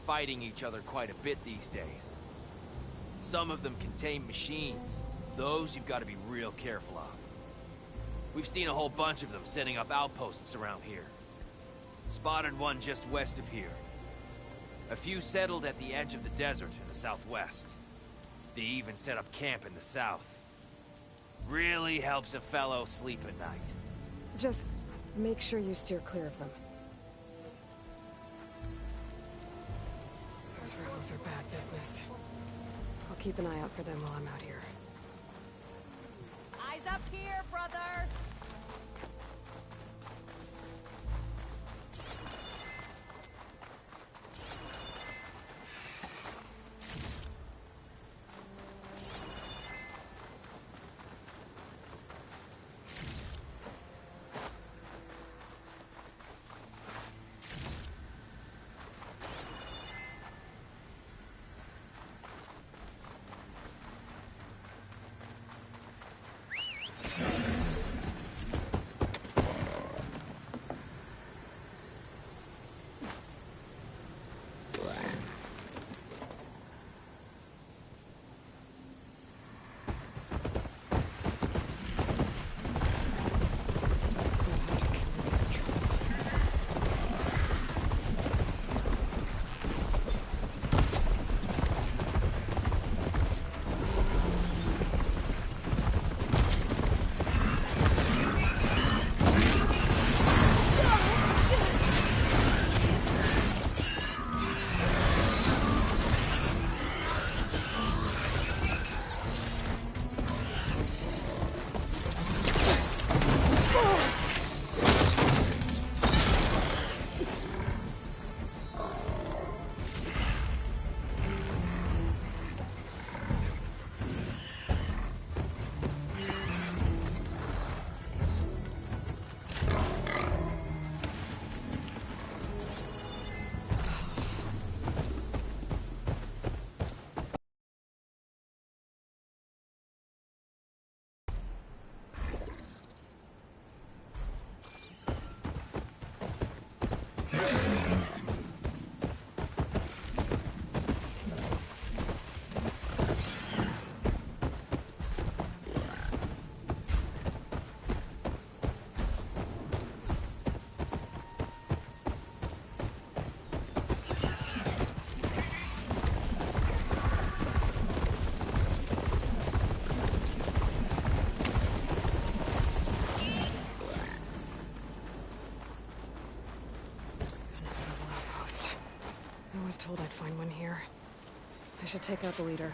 fighting each other quite a bit these days. Some of them contain machines. Those you've got to be real careful of. We've seen a whole bunch of them setting up outposts around here. Spotted one just west of here. A few settled at the edge of the desert in the southwest. They even set up camp in the south. Really helps a fellow sleep at night. Just make sure you steer clear of them. Those rebels are bad business. I'll keep an eye out for them while I'm out here. Eyes up here, brother! I was told I'd find one here. I should take out the leader.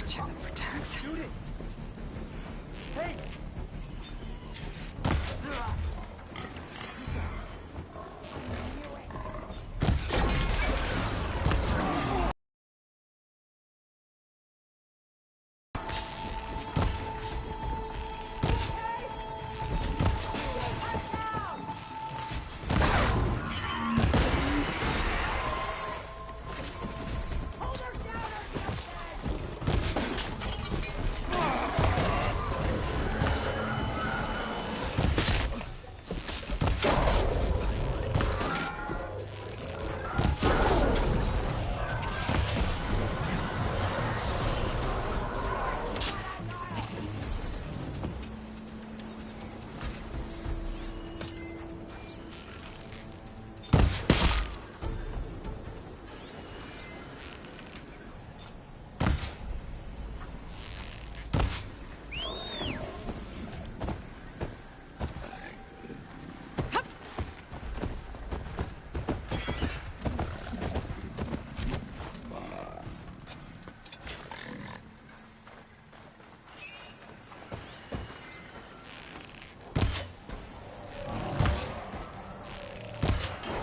check them for tags. Shoot it! Hey!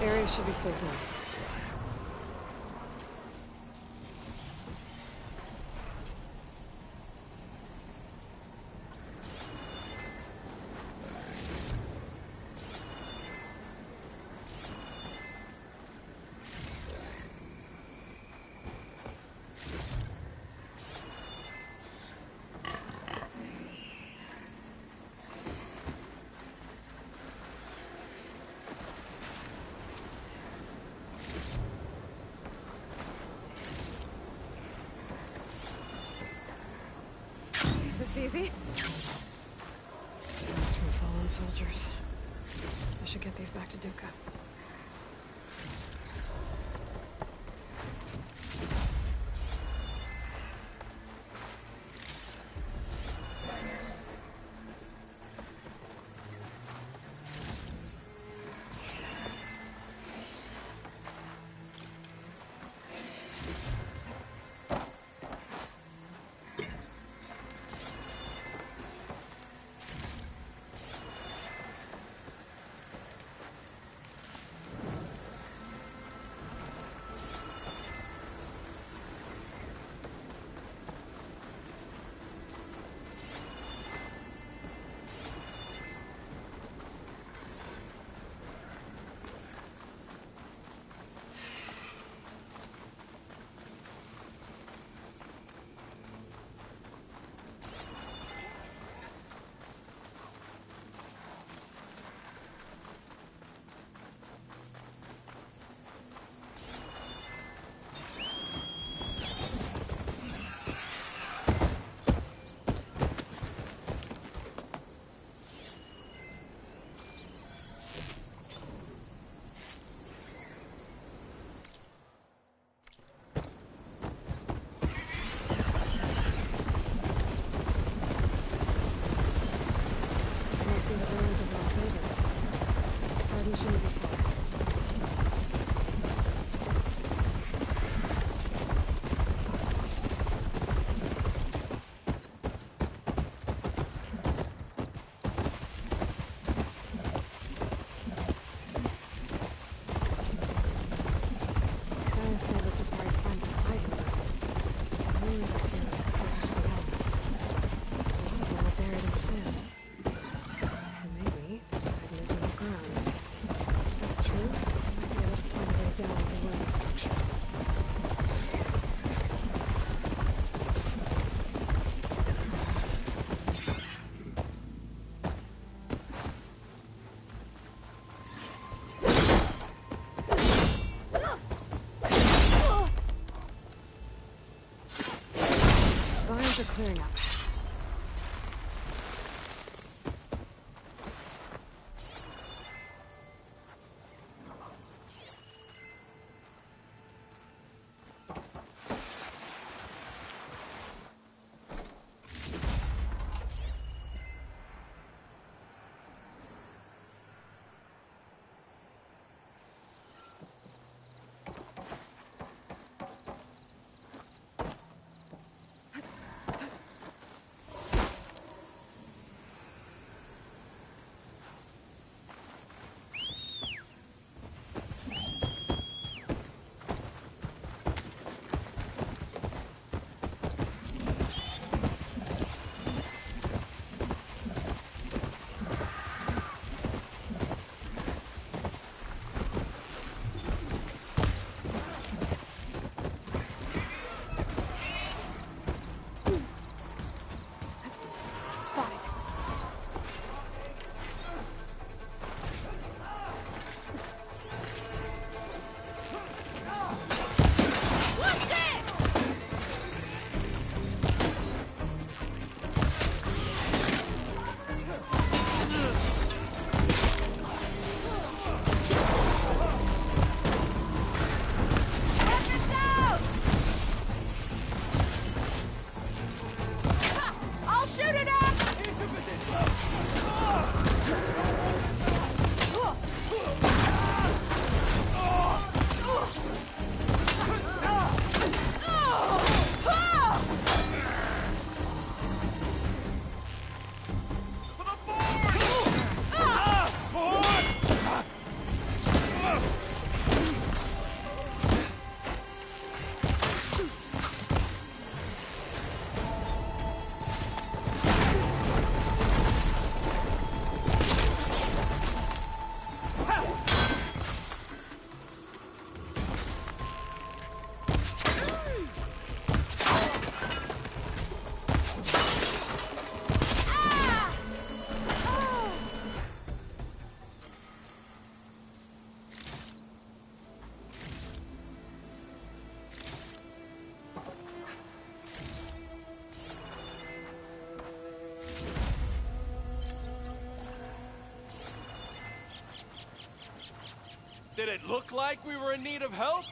Area should be safe now. Is this easy? It's from fallen soldiers. I should get these back to Duca. Shouldn't be far. Guys say this is where I find the cyber. Millions of heroes collapse the elements. A lot of them are buried in sand. So maybe Poseidon is underground. If that's true, I might be able to find a way down into one of these structures. Vines are clearing up. Did it look like we were in need of help?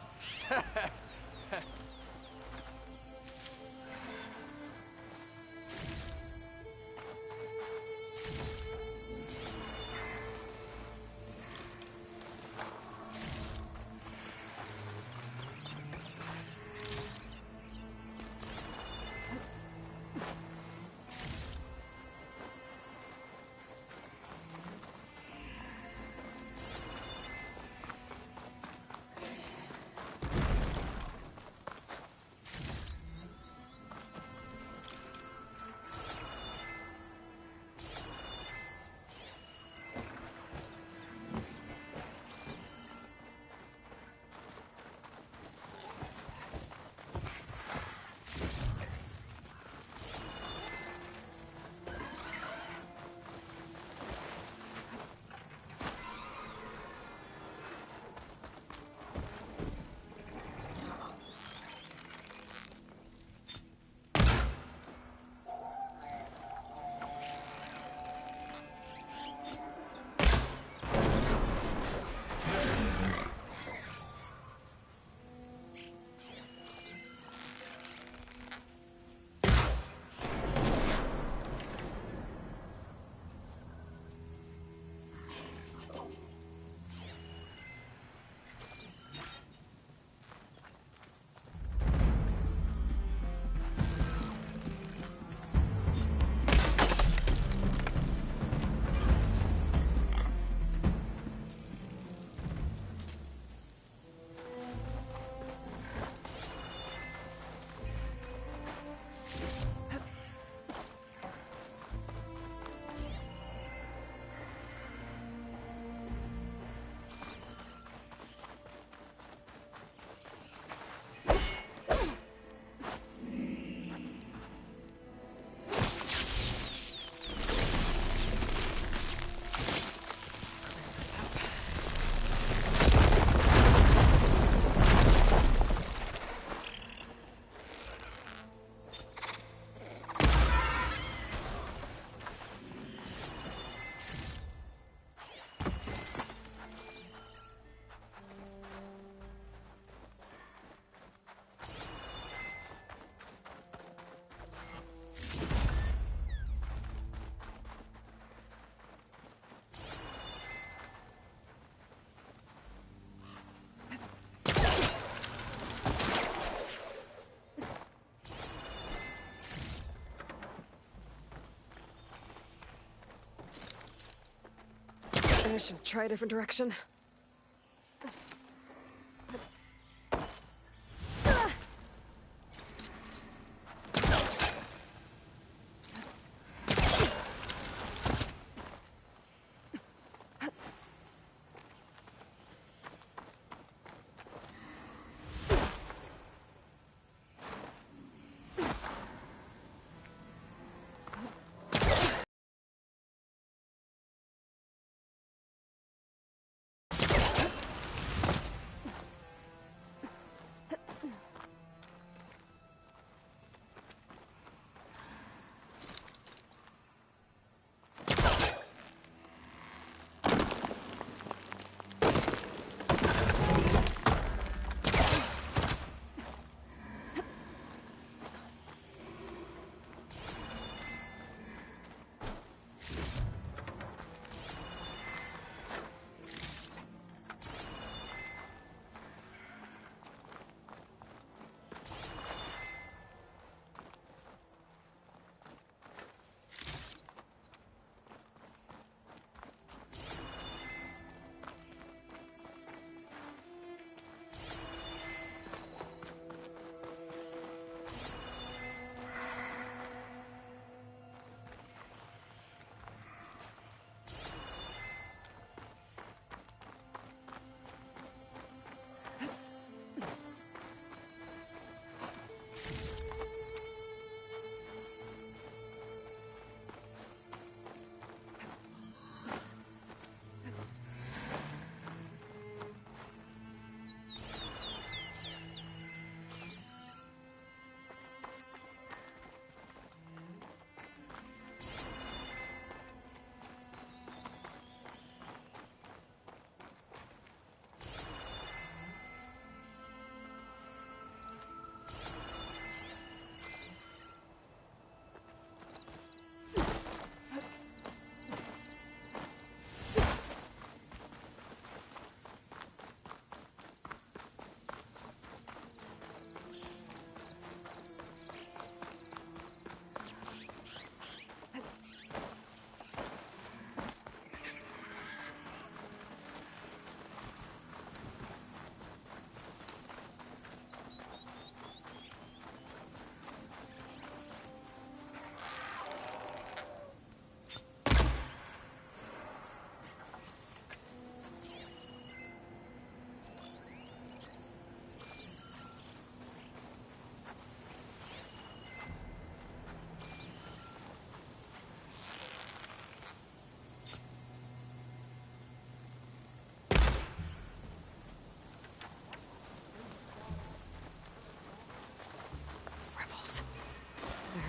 I should try a different direction.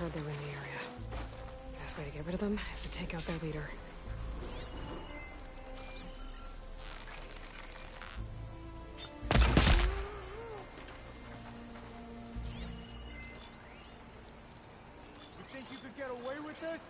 heard they were in the area. Best way to get rid of them is to take out their leader. You think you could get away with this?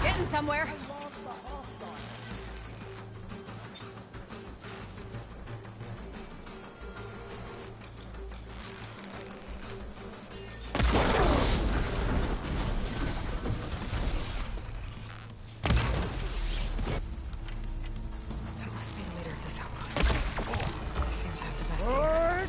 Getting somewhere. That must be the leader of this outpost. They seem to have the best leader.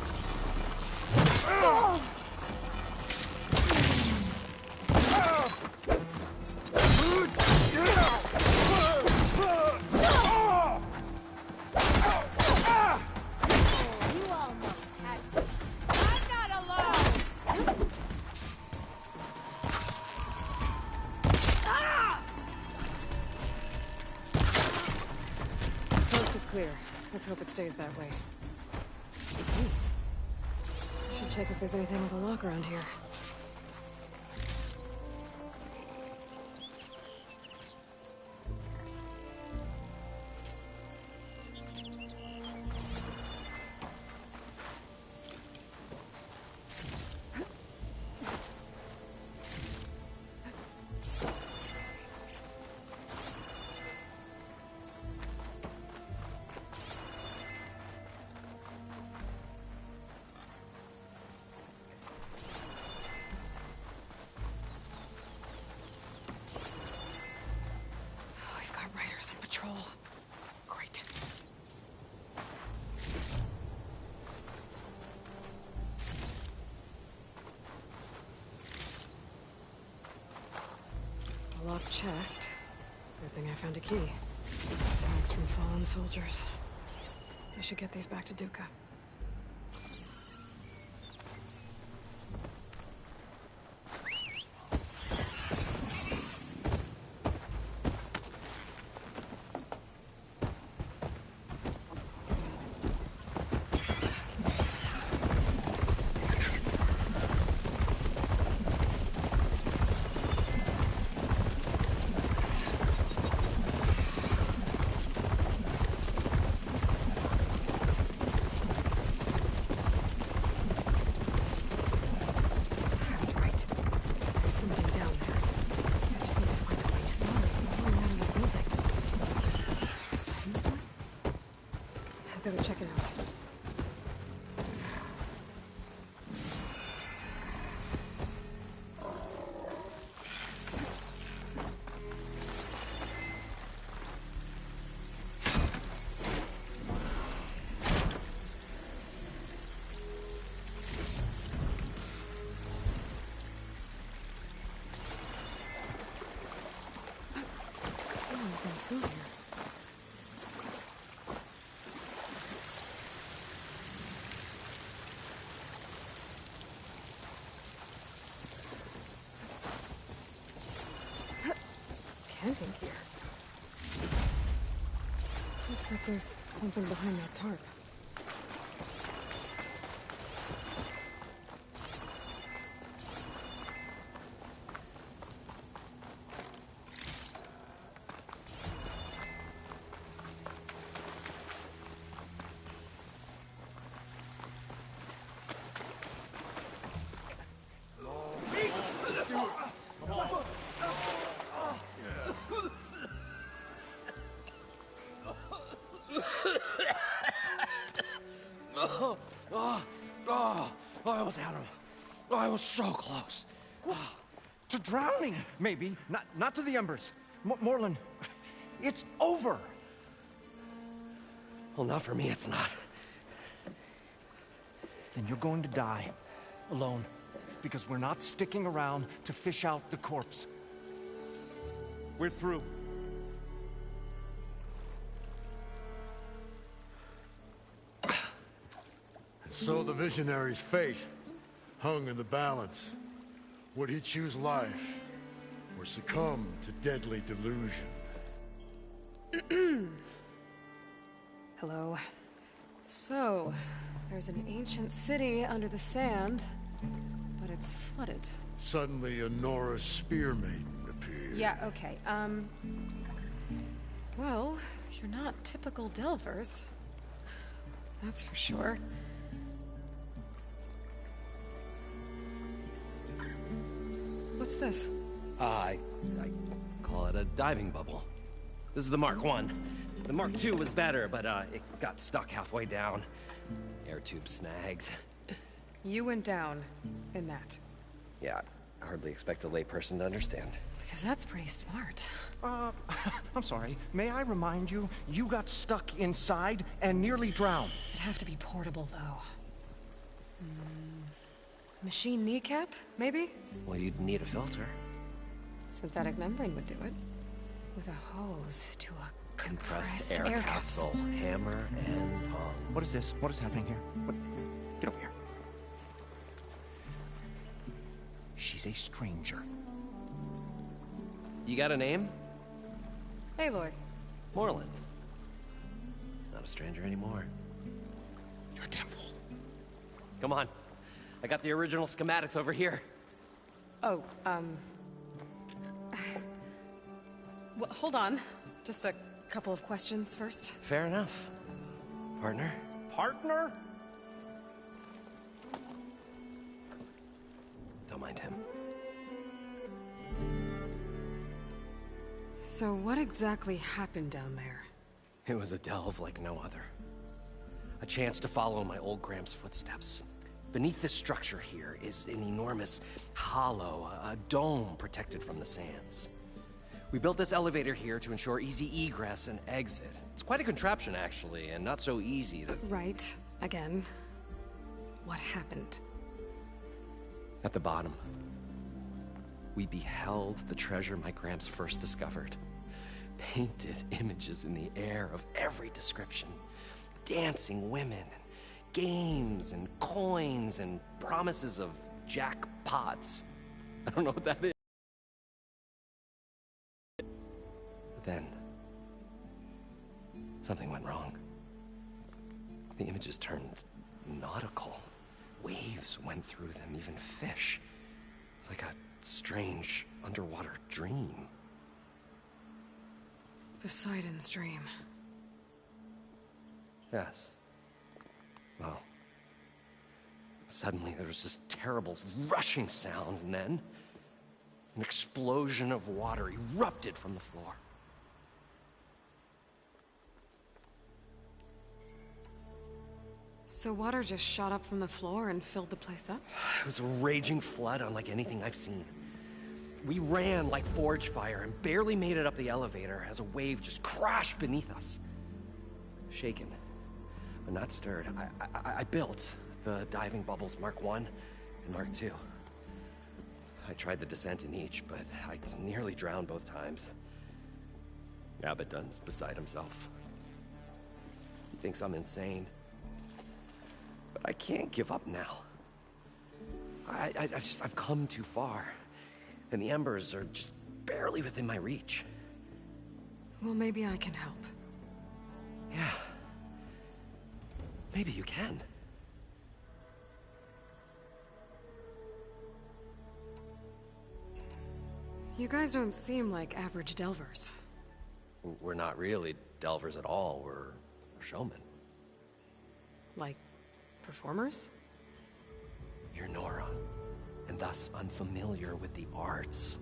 Coast is clear. Let's hope it stays that way. I should check if there's anything with a lock around here. We've got riders on patrol. Great. A locked chest. Good thing I found a key. Tags from fallen soldiers. I should get these back to Duca. I was right. There's something down there. I just need to find a way. No, there's more out of the building. Silence door? I'll go check it out. Someone's been through here. Camping gear. Looks like there's something behind that tarp. I almost had him. I was so close. To drowning, maybe. Not to the embers. Moreland, it's over. Well, not for me, it's not. Then you're going to die. Alone. Because we're not sticking around to fish out the corpse. We're through. So the visionary's fate hung in the balance. Would he choose life, or succumb to deadly delusion? Hello. So, there's an ancient city under the sand, but it's flooded. Suddenly a Nora spear maiden appeared. Yeah, okay, well, you're not typical Delvers. That's for sure. What's this? I call it a diving bubble. This is the Mark 1. The Mark 2 was better, but it got stuck halfway down. Air tube snagged. You went down in that. Yeah, I hardly expect a layperson to understand. Because that's pretty smart. I'm sorry. May I remind you, you got stuck inside and nearly drowned. It'd have to be portable, though. Machine kneecap, maybe? Well, you'd need a filter. Synthetic membrane would do it. With a hose to a compressed air capsule. Hammer and tongs. What is this? What is happening here? What? Get over here. She's a stranger. You got a name? Aloy. Moreland. Not a stranger anymore. You're a damn fool. Come on. I got the original schematics over here. Oh, well, hold on. Just a couple of questions first. Fair enough. Partner? Partner? Don't mind him. So what exactly happened down there? It was a delve like no other. A chance to follow my old Graham's footsteps. Beneath this structure here is an enormous hollow, a dome protected from the sands. We built this elevator here to ensure easy egress and exit. It's quite a contraption, actually, and not so easy that... Right. Again. What happened? At the bottom, we beheld the treasure my Gramps first discovered. Painted images in the air of every description. Dancing women, games and coins and promises of jackpots. I don't know what that is. But then, something went wrong. The images turned nautical. Waves went through them, even fish. It's like a strange underwater dream. Poseidon's dream. Yes. Well, suddenly there was this terrible rushing sound, and then an explosion of water erupted from the floor. So water just shot up from the floor and filled the place up? It was a raging flood unlike anything I've seen. We ran like forge fire and barely made it up the elevator as a wave just crashed beneath us. Shaken, but not stirred, I built the diving bubbles Mark 1 and Mark 2. I tried the descent in each, but I nearly drowned both times. Abaddon's beside himself. He thinks I'm insane. But I can't give up now. I've come too far. And the embers are just barely within my reach. Well, maybe I can help. Yeah. Maybe you can. You guys don't seem like average delvers. We're not really delvers at all. We're showmen. Like, performers? You're Nora, and thus unfamiliar with the arts.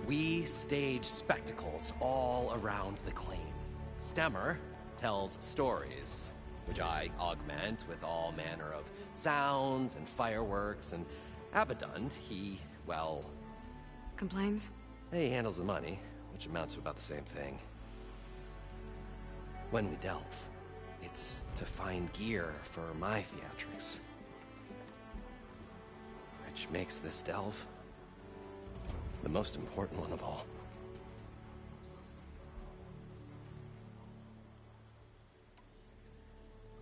We stage spectacles all around the claim. Stemmer tells stories, which I augment with all manner of sounds and fireworks, and Abaddon, he, well... Complains? He handles the money, which amounts to about the same thing. When we delve, it's to find gear for my theatrics. Which makes this delve the most important one of all.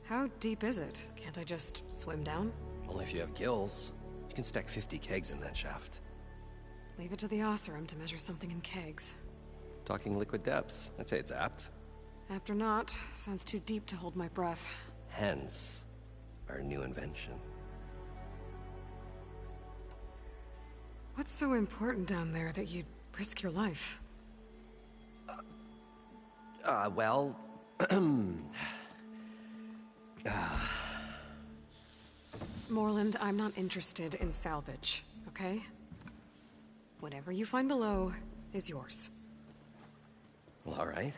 How deep is it? Can't I just swim down? Only if you have gills. You can stack 50 kegs in that shaft. Leave it to the Oseram to measure something in kegs. Talking liquid depths, I'd say it's apt. Apt or not, sounds too deep to hold my breath. Hence, our new invention. What's so important down there that you'd risk your life? Well... Morland, I'm not interested in salvage, okay? Whatever you find below is yours. Well, all right.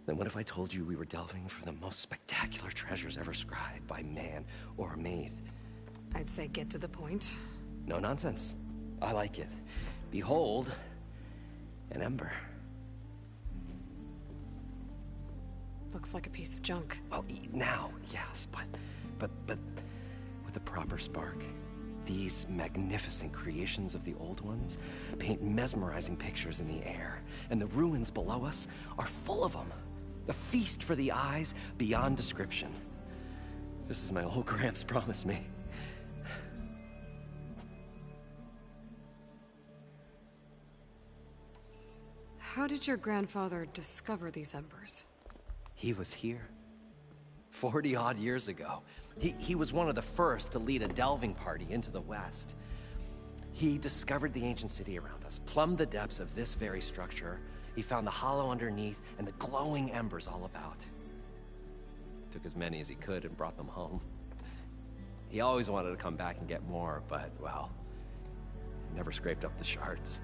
Then what if I told you we were delving for the most spectacular treasures ever scribed by man or maid? I'd say get to the point. No nonsense. I like it. Behold, an ember. Looks like a piece of junk. Well, now, yes, but with a proper spark. These magnificent creations of the old ones paint mesmerizing pictures in the air, and the ruins below us are full of them. A feast for the eyes beyond description. This is my old Gramps promised me. How did your grandfather discover these embers? He was here 40-odd years ago. He was one of the first to lead a delving party into the West. He discovered the ancient city around us, plumbed the depths of this very structure. He found the hollow underneath and the glowing embers all about. Took as many as he could and brought them home. He always wanted to come back and get more, but, well, never scraped up the shards.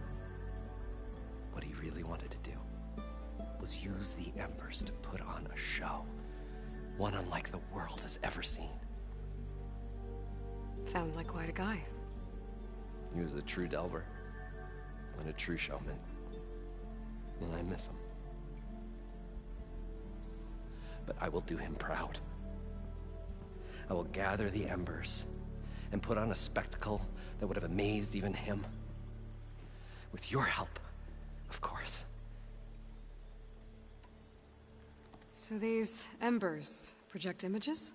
What he really wanted to do was use the embers to put on a show. One unlike the world has ever seen. Sounds like quite a guy. He was a true delver and a true showman. And I miss him. But I will do him proud. I will gather the embers and put on a spectacle that would have amazed even him. With your help, of course. So these embers project images?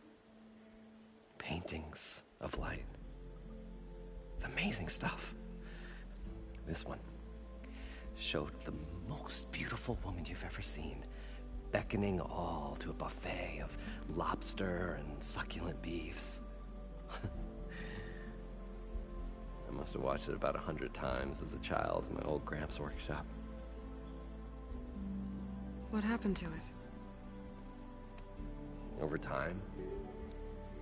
Paintings of light. It's amazing stuff. This one showed the most beautiful woman you've ever seen, beckoning all to a buffet of lobster and succulent beefs. I must have watched it about 100 times as a child in my old Gramps workshop. What happened to it? Over time,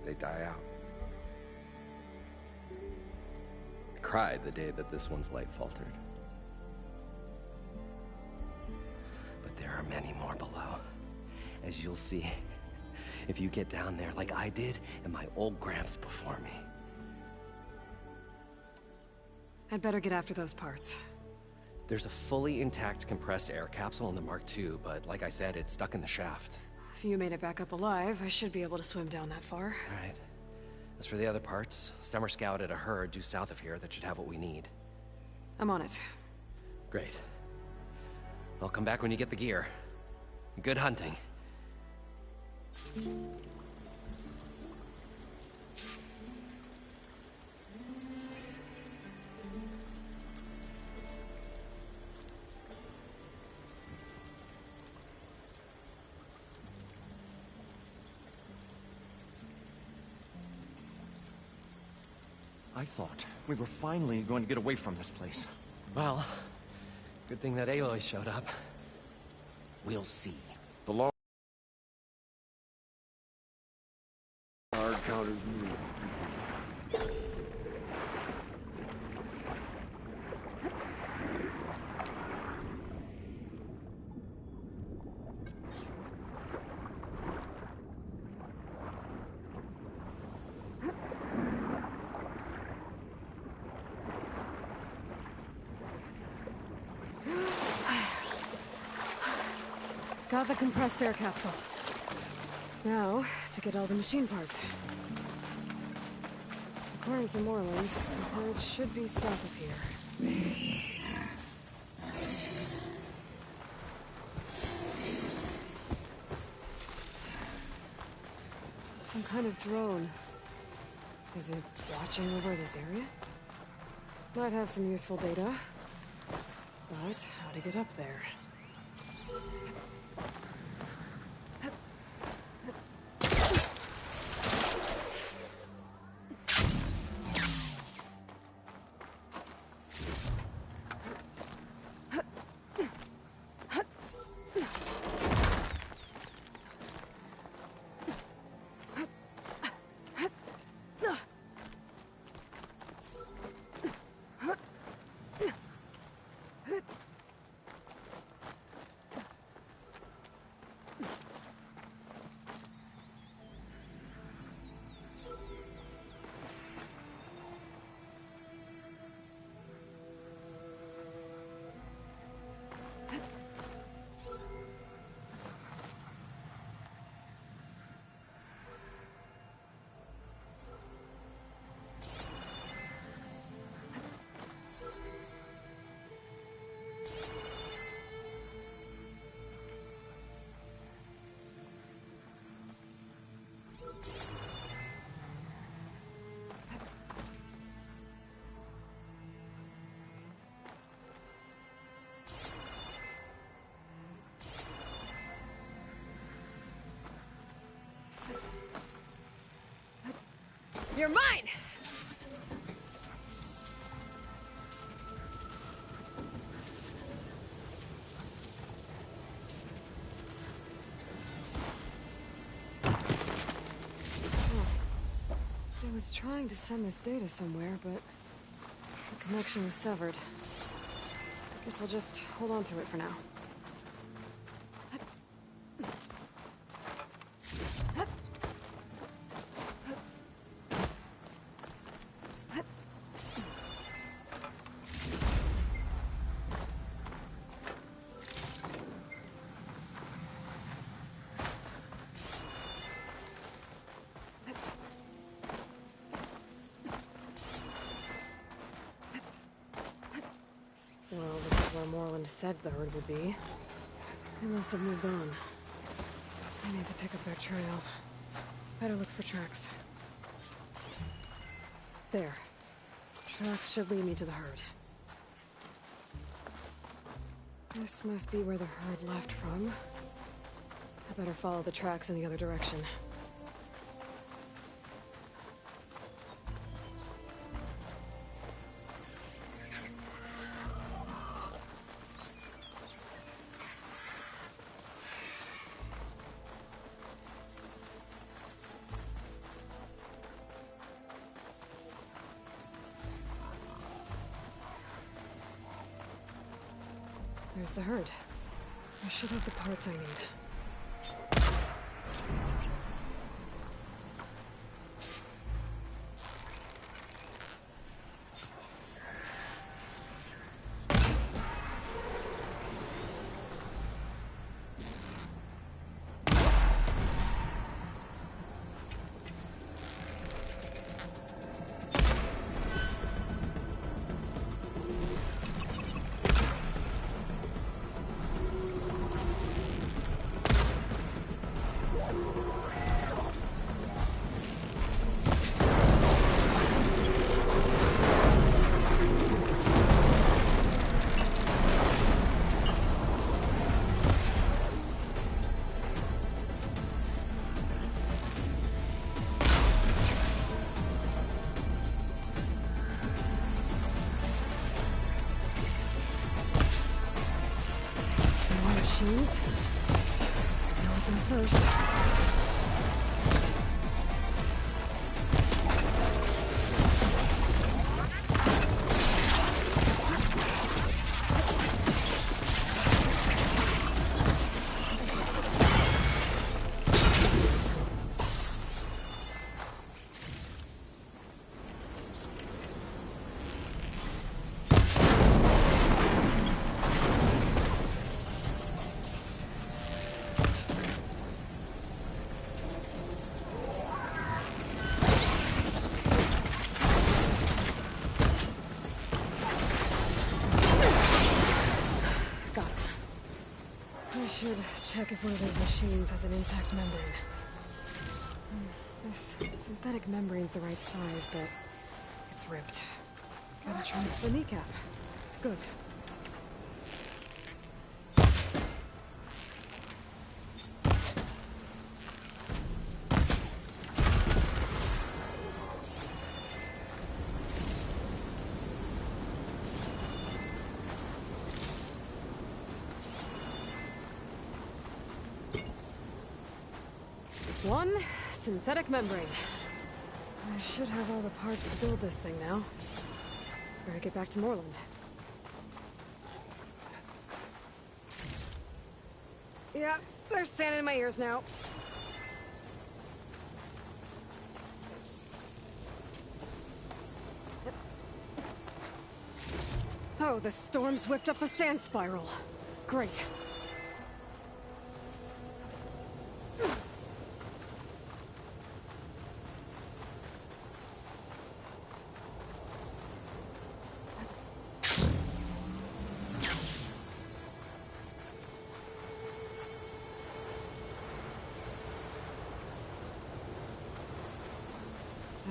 they die out. I cried the day that this one's light faltered. But there are many more below, as you'll see if you get down there like I did and my old Gramps before me. I'd better get after those parts. There's a fully intact compressed air capsule in the Mark II, but like I said, it's stuck in the shaft. If you made it back up alive, I should be able to swim down that far. All right. As for the other parts, Stemmer scouted a herd due south of here that should have what we need. I'm on it. Great. I'll come back when you get the gear. Good hunting. I thought we were finally going to get away from this place. Well, good thing that Aloy showed up. We'll see. The long hard counters me. Got the compressed air capsule. Now, to get all the machine parts. According to Moreland, the herd should be south of here. Some kind of drone. Is it watching over this area? Might have some useful data. But how to get up there? You're mine! I was trying to send this data somewhere, but the connection was severed. Guess I'll just hold on to it for now. Well, this is where Moreland said the herd would be. They must have moved on. I need to pick up their trail. Better look for tracks. There. Tracks should lead me to the herd. This must be where the herd left from. I better follow the tracks in the other direction. There's the herd. I should have the parts I need. Machines. Deal with them first. Should check if one of those machines has an intact membrane. This synthetic membrane's the right size, but it's ripped. Gotta trim it for the kneecap. Good. One synthetic membrane. I should have all the parts to build this thing now. Better get back to Moreland. Yeah, there's sand in my ears now. Oh, the storm's whipped up a sand spiral. Great.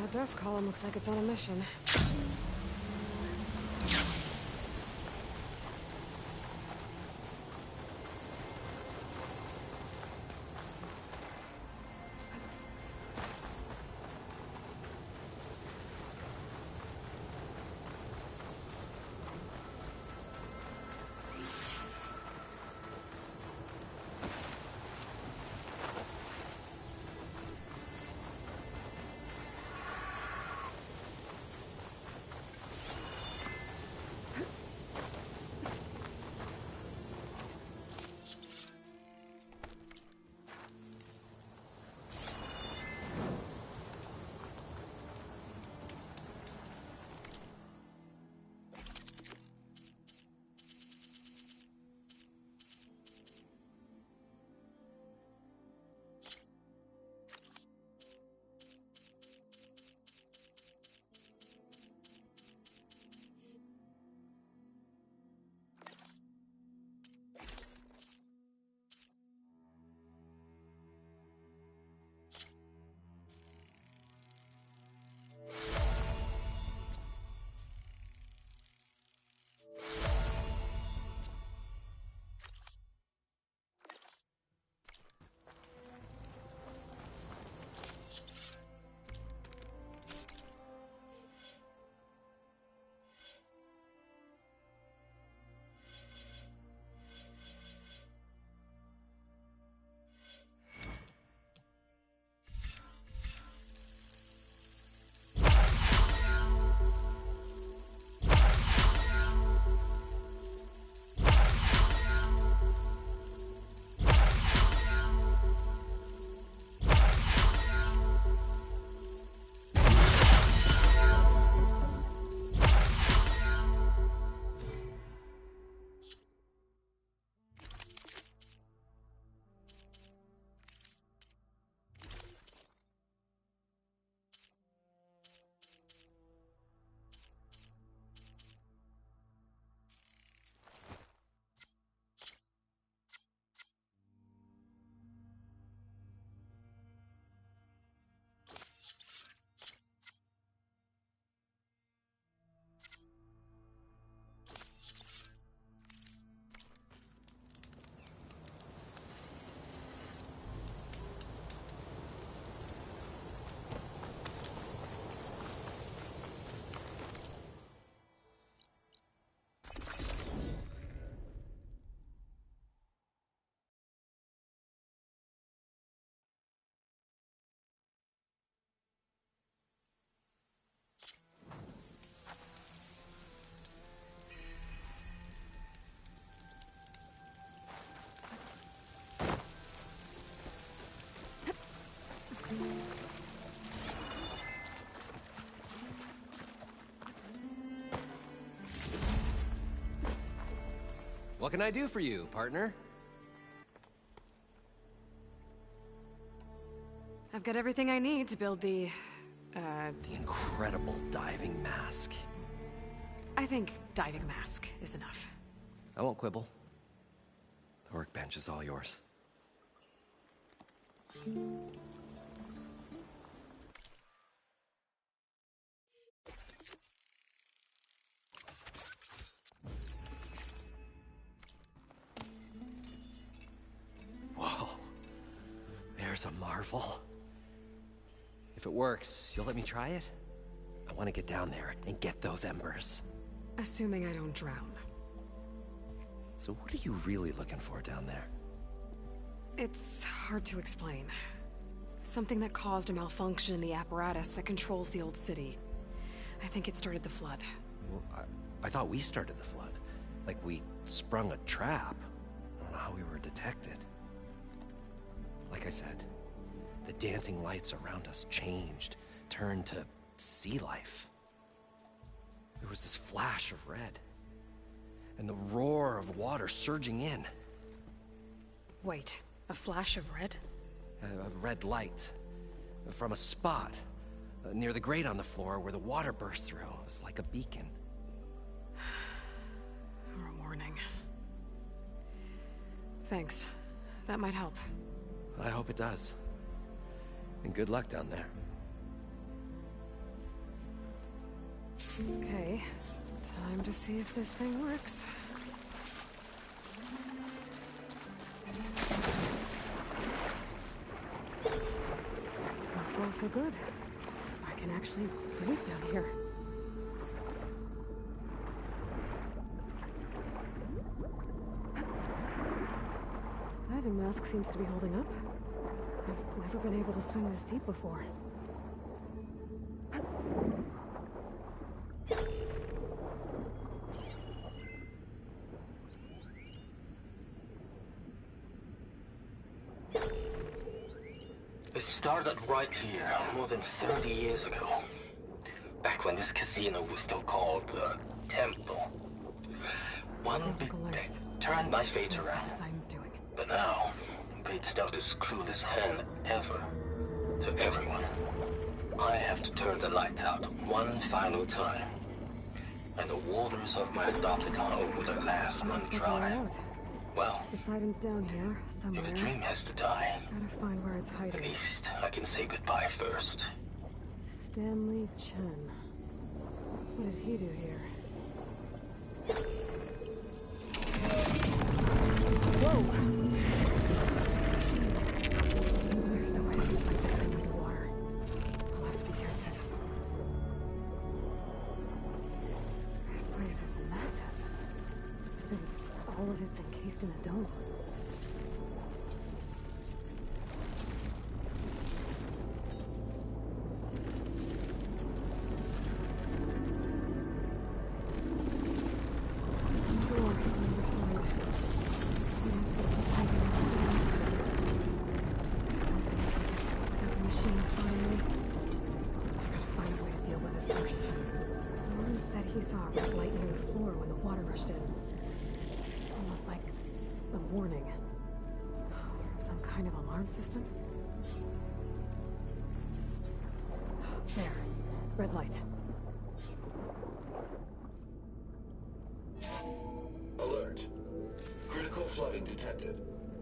That dust column looks like it's on a mission. What can I do for you, partner? I've got everything I need to build the incredible diving mask. I think diving mask is enough. I won't quibble. The workbench is all yours. power's a marvel. If it works, you'll let me try it? I want to get down there and get those embers. Assuming I don't drown. So what are you really looking for down there? It's hard to explain. Something that caused a malfunction in the apparatus that controls the old city. I think it started the flood. Well, I thought we started the flood. Like we sprung a trap. I don't know how we were detected. Like I said, the dancing lights around us changed, turned to sea life. There was this flash of red, and the roar of water surging in. Wait, a flash of red? A red light from a spot near the grate on the floor where the water burst through. It was like a beacon. Or a warning. Thanks. That might help. I hope it does. And good luck down there. Okay, time to see if this thing works. So far, so good. I can actually breathe down here. Diving mask seems to be holding up. I've never been able to swim this deep before. It started right here, more than 30 years ago. Back when this casino was still called the Temple. One big bet turned my fate around. But now, fate's dealt his cruelest hand ever to everyone. I have to turn the lights out one final time. And the waters of my adopted home will at last run dry. Well, Poseidon's down here, somewhere. if a dream has to die, Gotta find where it's hiding. at least I can say goodbye first. Stanley Chen. What did he do here? Whoa! There's no way I can fight that thing underwater. I'll have to be careful. This place is massive. And all of it's encased in a dome. System? There. Red light. Alert. Critical flooding detected.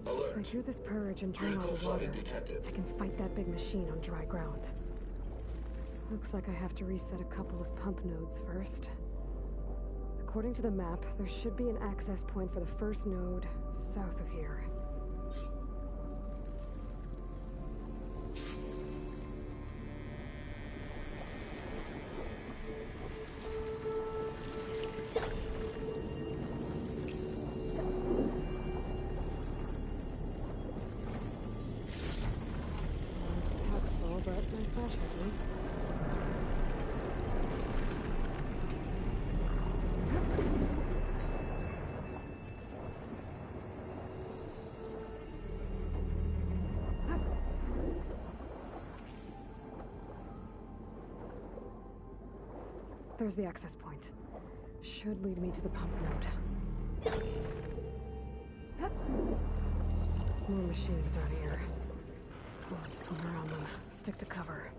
Alert. If I do this purge and drain all Critical the water, flooding detected. I can fight that big machine on dry ground. Looks like I have to reset a couple of pump nodes first. According to the map, there should be an access point for the first node south of here. There's the access point. Should lead me to the pump node. More machines down here. I'll swim around them. Stick to cover.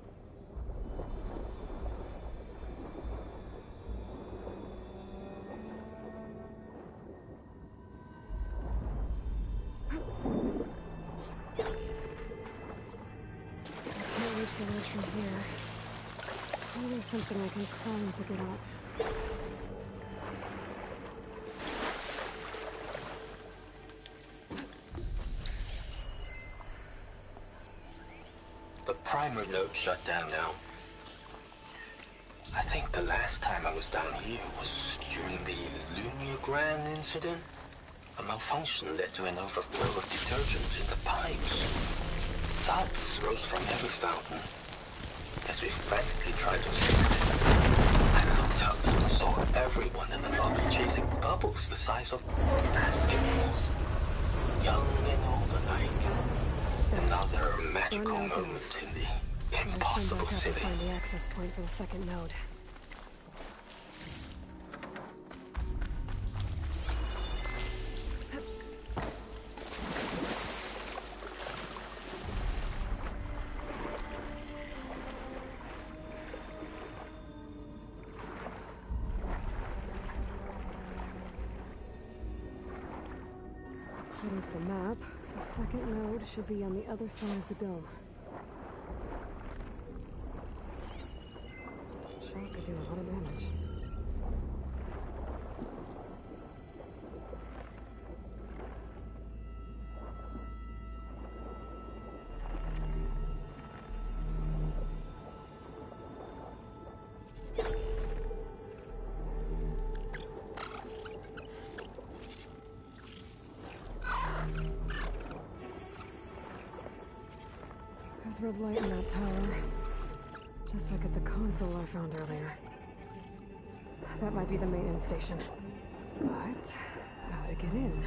I can't reach the ledge from here. Maybe there's something I can climb to get out. primer node shut down now. I think the last time I was down here was during the Lumia Grand incident. A malfunction led to an overflow of detergent in the pipes. Salts rose from every fountain. As we frantically tried to fix it, I looked up and saw everyone in the lobby chasing bubbles the size of basketballs. Young and old alike. Another magical moment in the impossible city. Find the access point for the second node. According to the map, the second node should be on the other side of the dome. Shot could do a lot of damage. There's red light in that tower. Just like at the console I found earlier. That might be the maintenance station. But how to get in?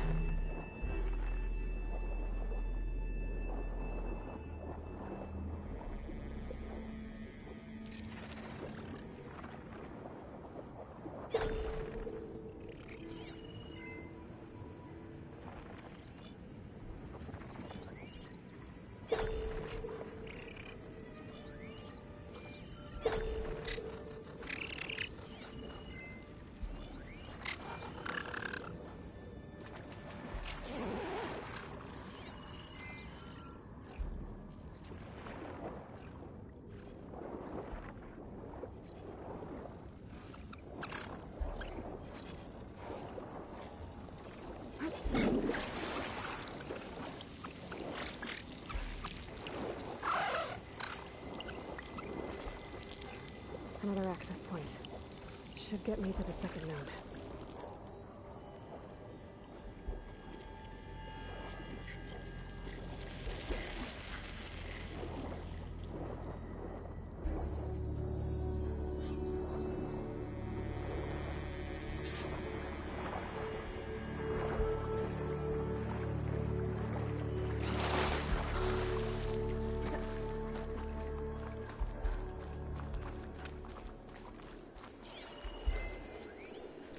Another access point. Should get me to the second node.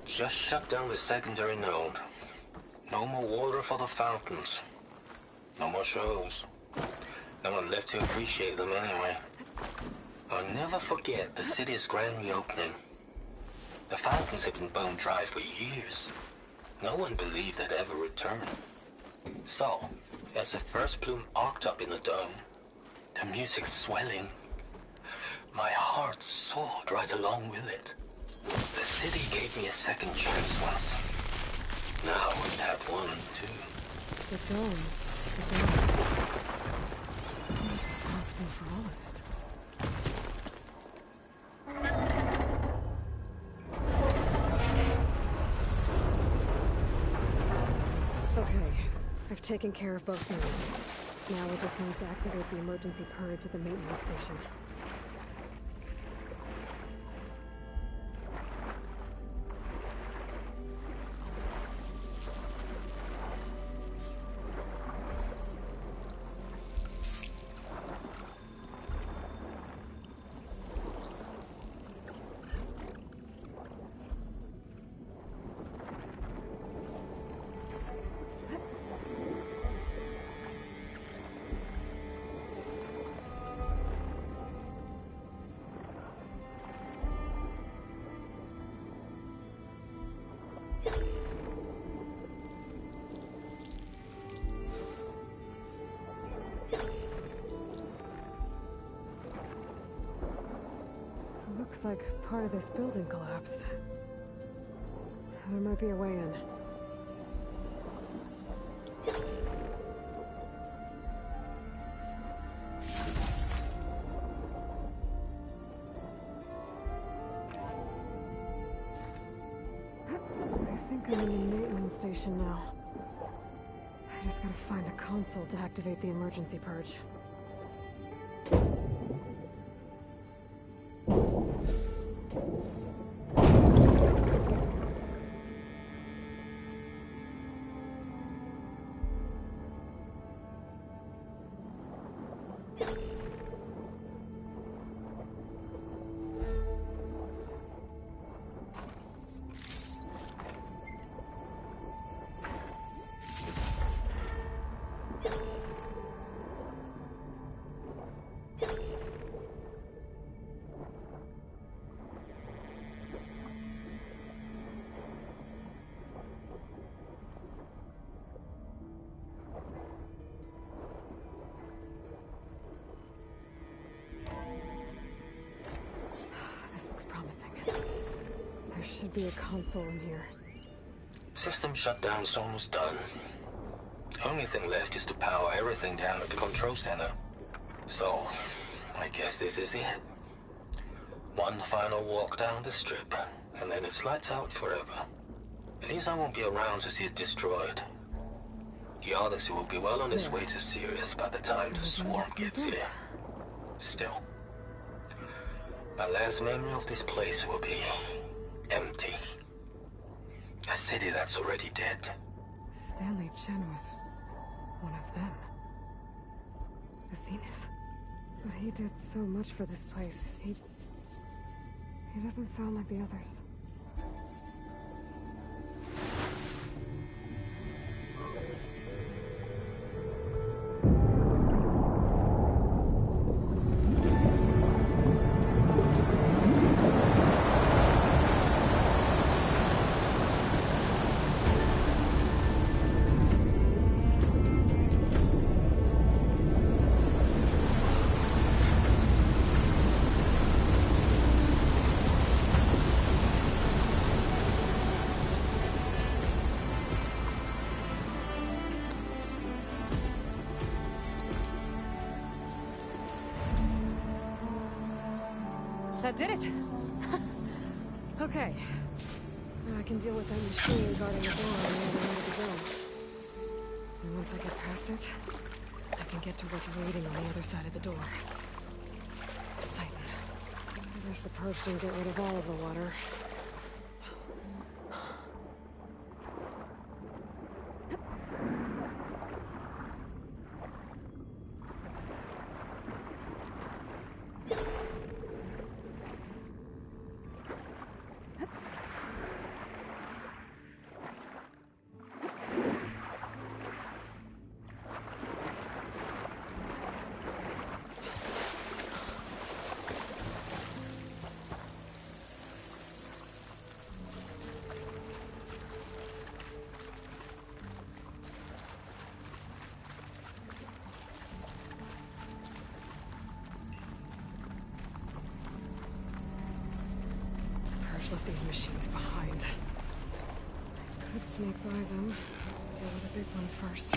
Just shut down the secondary node. No more water for the fountains. No more shows. No one left to appreciate them anyway. I'll never forget the city's grand reopening. The fountains had been bone dry for years. No one believed they'd ever return. So, as the first plume arced up in the dome, the music swelling, my heart soared right along with it. The city gave me a second chance once. Now it had one, too. The domes. The dome. Who's responsible for all of it? Okay, I've taken care of both nodes. Now we just need to activate the emergency purge at the maintenance station. Looks like part of this building collapsed. There might be a way in. think I'm in the maintenance station now. I just gotta find a console to activate the emergency purge. Should be a console in here. System shutdown's almost done. Only thing left is to power everything down at the control center. So, I guess this is it. One final walk down the strip, and then it's lights out forever. At least I won't be around to see it destroyed. The Odyssey will be well on its way to Sirius by the time the swarm gets here. Still, my last memory of this place will be empty. A city that's already dead. Stanley Chen was one of them. The Zenith. But he did so much for this place. He doesn't sound like the others. That did it! Okay. Now I can deal with that machine guarding the door on the other end of the zone. And once I get past it, I can get to what's waiting on the other side of the door. Sighton. I guess the purge didn't get rid of all of the water. Left these machines behind. I could sneak by them. Deal with the big one first.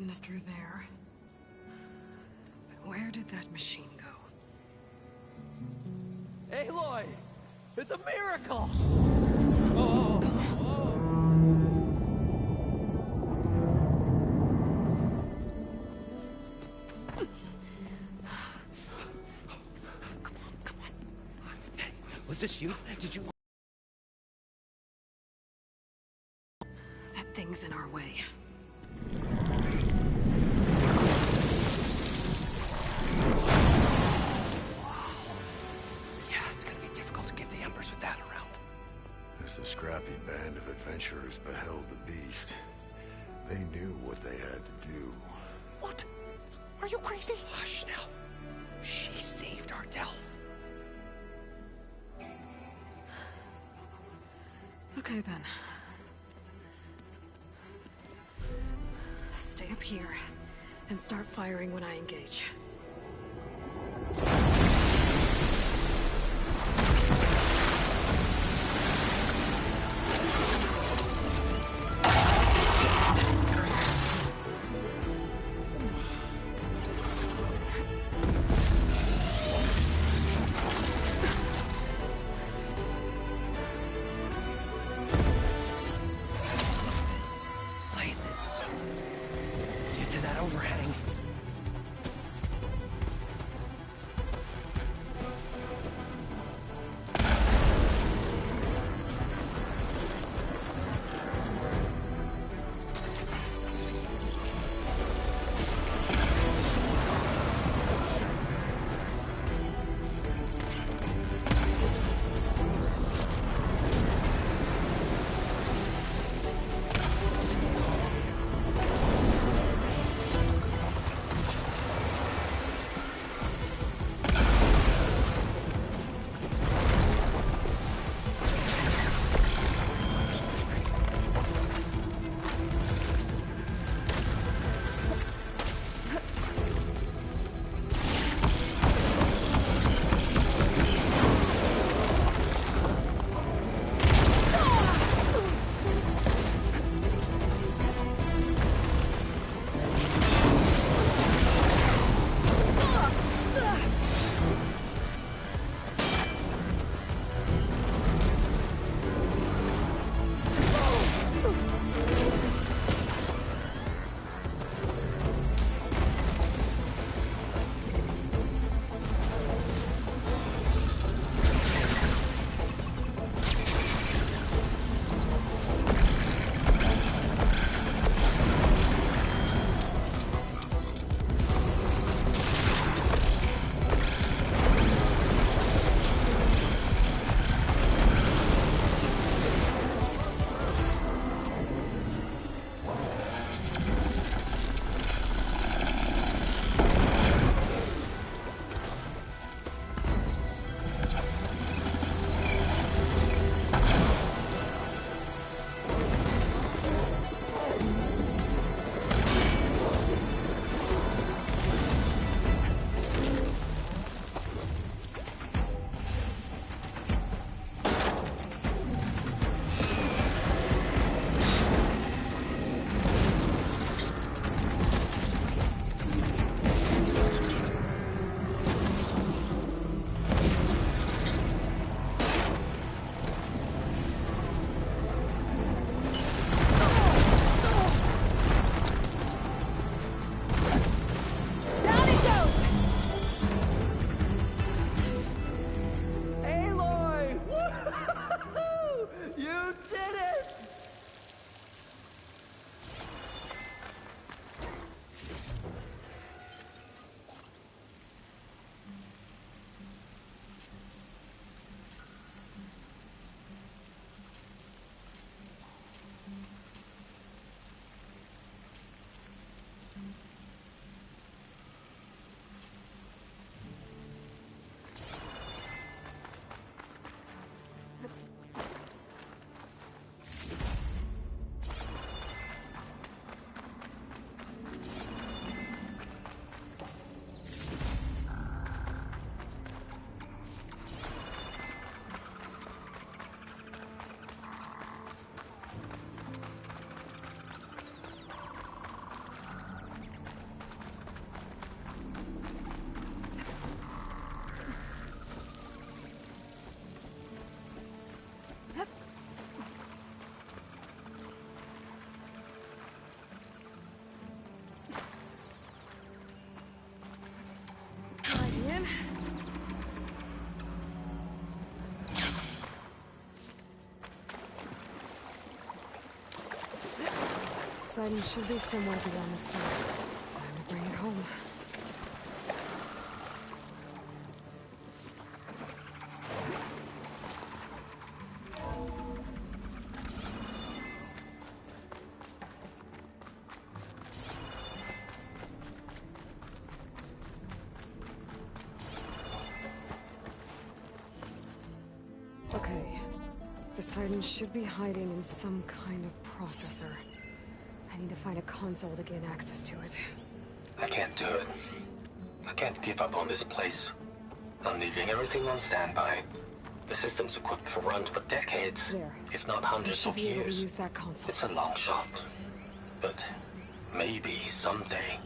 garden is through there. But where did that machine go? Aloy! It's a miracle! Was this you? Did you... That thing's in our way. Yeah, it's gonna be difficult to get the embers with that around. As the scrappy band of adventurers beheld the beast, they knew what they had to do. What? Are you crazy? Hush now. She saved our Delph. Okay, then. Stay up here and start firing when I engage. Places, fellas. Get to that overhang. Poseidon should be somewhere beyond this door. Time to bring it home. Okay. Poseidon should be hiding in some kind of processor. I need to find a console to gain access to it. I can't do it. I can't give up on this place. I'm leaving everything on standby. The system's equipped for runs for decades, There. if not I hundreds should of be able to years. use that console. It's a long shot. But maybe someday,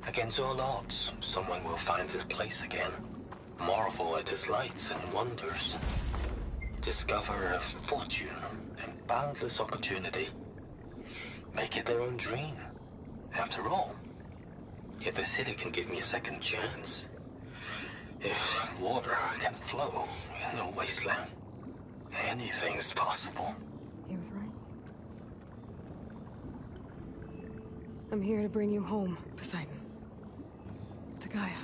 against all odds, someone will find this place again. Marvel at its lights and wonders. Discover a fortune and boundless opportunity. Make it their own dream. After all, if the city can give me a second chance, if water can flow in a wasteland, anything's possible. He was right. I'm here to bring you home, Poseidon. To Gaia.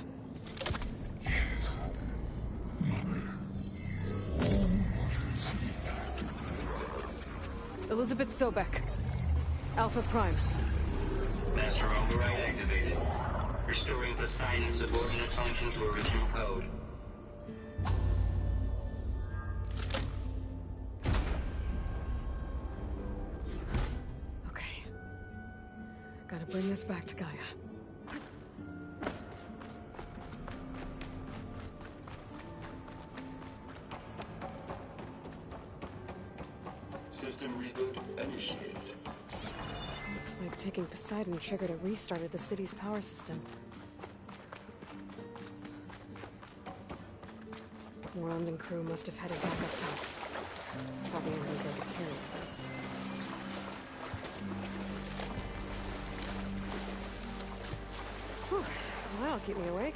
Elizabeth Sobek. Alpha Prime. Master override activated. Restoring Poseidon's subordinate function to original code. Okay. Gotta bring this back to Gaia. System reboot initiated. Looks like taking Poseidon triggered a restart of the city's power system. Morland and crew must have headed back up top. Probably knows they could carry it. Whew. Well, that'll keep me awake.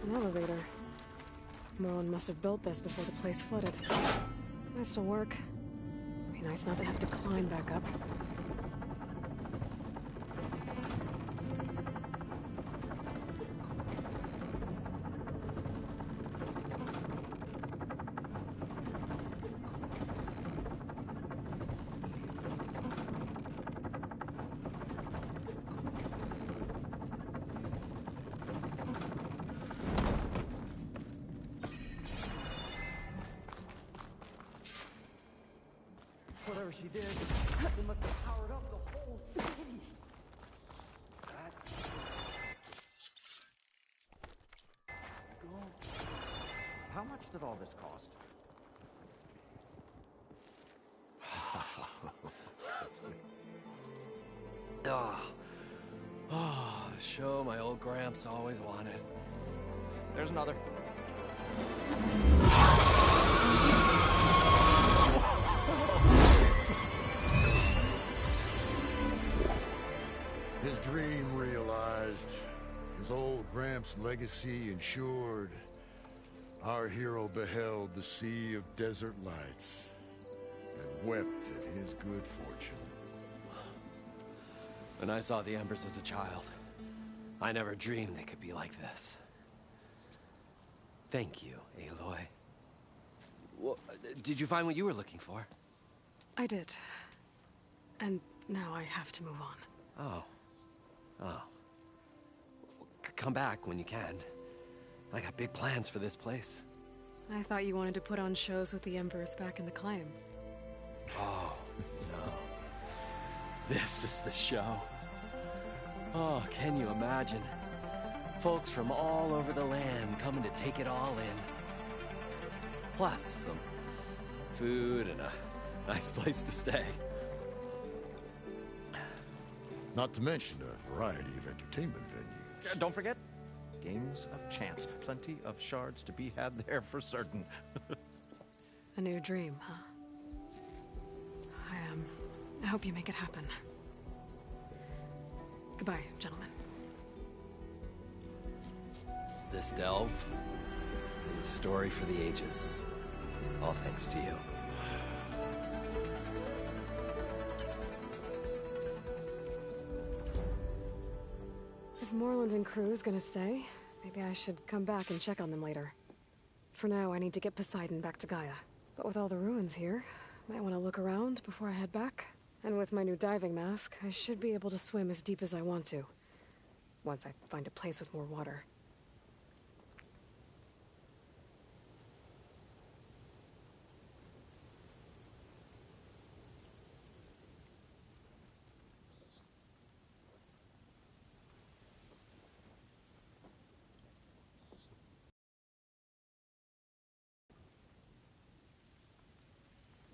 An elevator. Morland must have built this before the place flooded. Nice to work. Be nice not to have to climb back up. Whatever she did, it must have powered up the whole city. How much did all this cost? The show my old Gramps always wanted. There's another. His dream realized. His old Gramps' legacy ensured. Our hero beheld the sea of desert lights and wept at his good fortune. When I saw the embers as a child, I never dreamed they could be like this. Thank you, Aloy. Well, did you find what you were looking for? I did. And now I have to move on. Oh. Oh. Come back when you can. I got big plans for this place. I thought you wanted to put on shows with the Emperors back in the claim. Oh, no. This is the show. Oh, can you imagine? Folks from all over the land coming to take it all in. Plus some food and a nice place to stay. Not to mention a variety of entertainment venues. Don't forget, games of chance. Plenty of shards to be had there for certain. A new dream, huh? I hope you make it happen. Goodbye, gentlemen. This delve is a story for the ages. All thanks to you. If Moreland and crew's gonna stay, maybe I should come back and check on them later. For now, I need to get Poseidon back to Gaia. But with all the ruins here, might want to look around before I head back. And with my new diving mask, I should be able to swim as deep as I want to. Once I find a place with more water.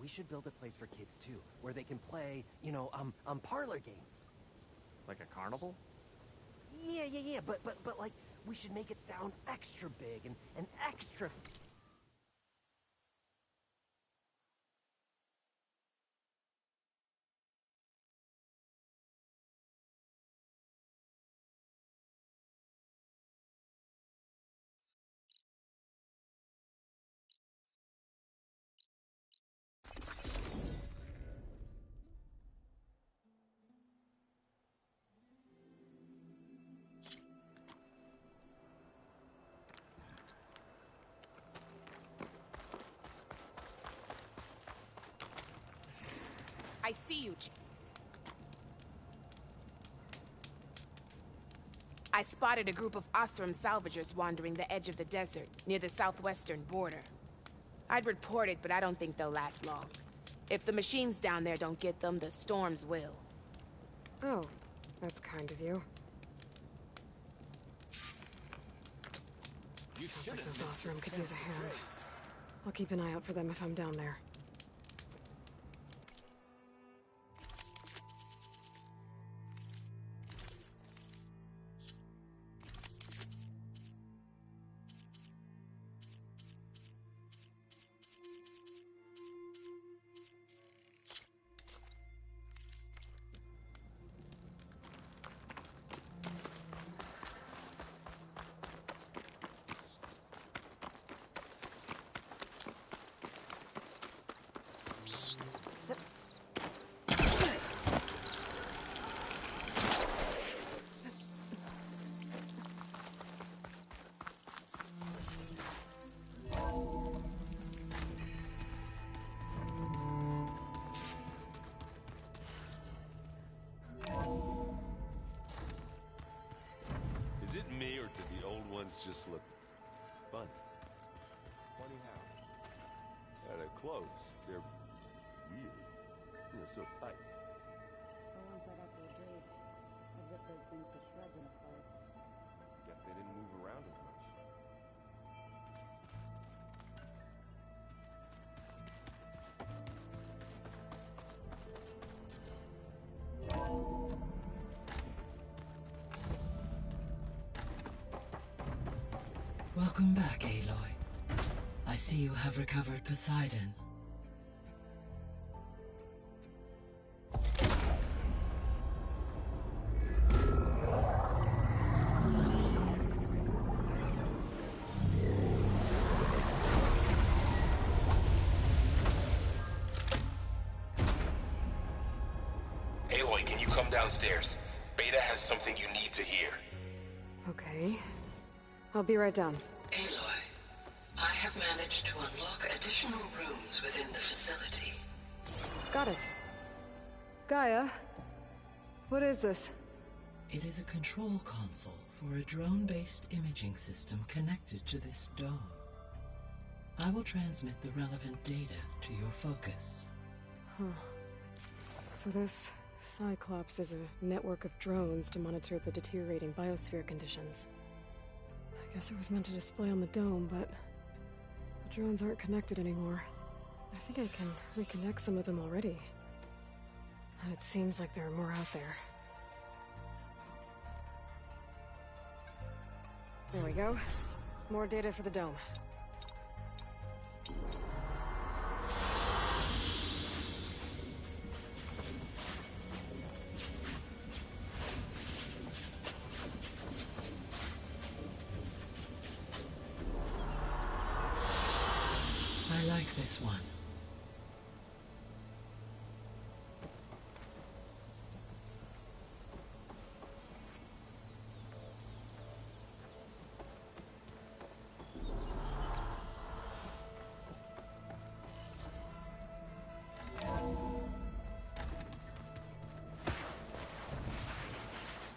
We should build a place for kids too, where they can play, parlor games. Like a carnival? Yeah, but like, we should make it sound extra big and extra... I see you, I spotted a group of Osram salvagers wandering the edge of the desert, near the southwestern border. I'd report it, but I don't think they'll last long. If the machines down there don't get them, the storms will. Oh, that's kind of you. Sounds like those Osram could use a hand. I'll keep an eye out for them if I'm down there. Just look fun. Funny how? They're close. They're weird. So tight. The ones right after the grave, I ripped those things to shreds in a fire. Guess they didn't move around as much. Welcome back, Aloy. I see you have recovered Poseidon. Aloy, can you come downstairs? Beta has something you need to hear. Okay. I'll be right down. Aloy, I have managed to unlock additional rooms within the facility. Got it. Gaia, what is this? It is a control console for a drone-based imaging system connected to this dome. I will transmit the relevant data to your focus. Huh. So this Cyclops is a network of drones to monitor the deteriorating biosphere conditions. I guess it was meant to display on the dome, but the drones aren't connected anymore. I think I can reconnect some of them already. And it seems like there are more out there. There we go. More data for the dome. I like this one.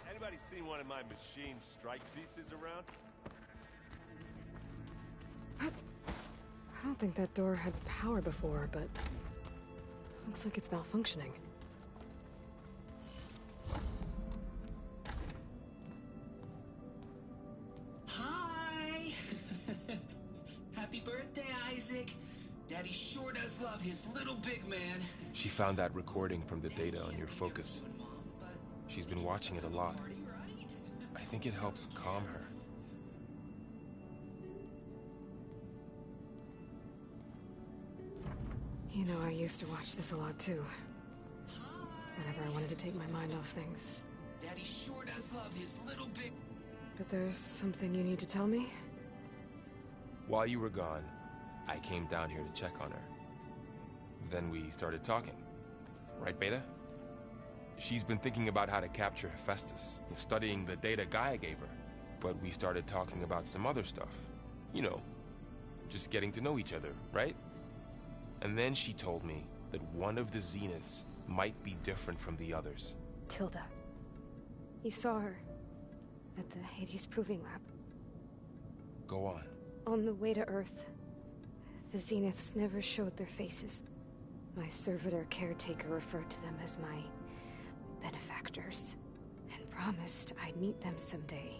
Anybody seen one of my machine strike pieces around? I don't think that door had power before, but looks like it's malfunctioning. Hi! Happy birthday, Isaac. Daddy sure does love his little big man. She found that recording from the data on your focus. She's been watching it a lot. I think it helps calm her. You know, I used to watch this a lot too. Whenever I wanted to take my mind off things. Daddy sure does love his little big... But there's something you need to tell me? While you were gone, I came down here to check on her. Then we started talking. Right, Beta? She's been thinking about how to capture Hephaestus, studying the data Gaia gave her. But we started talking about some other stuff. You know, just getting to know each other, right? And then she told me that one of the Zeniths might be different from the others. Tilda. You saw her at the Hades Proving Lab. Go on. On the way to Earth, the Zeniths never showed their faces. My servitor caretaker referred to them as my benefactors, and promised I'd meet them someday,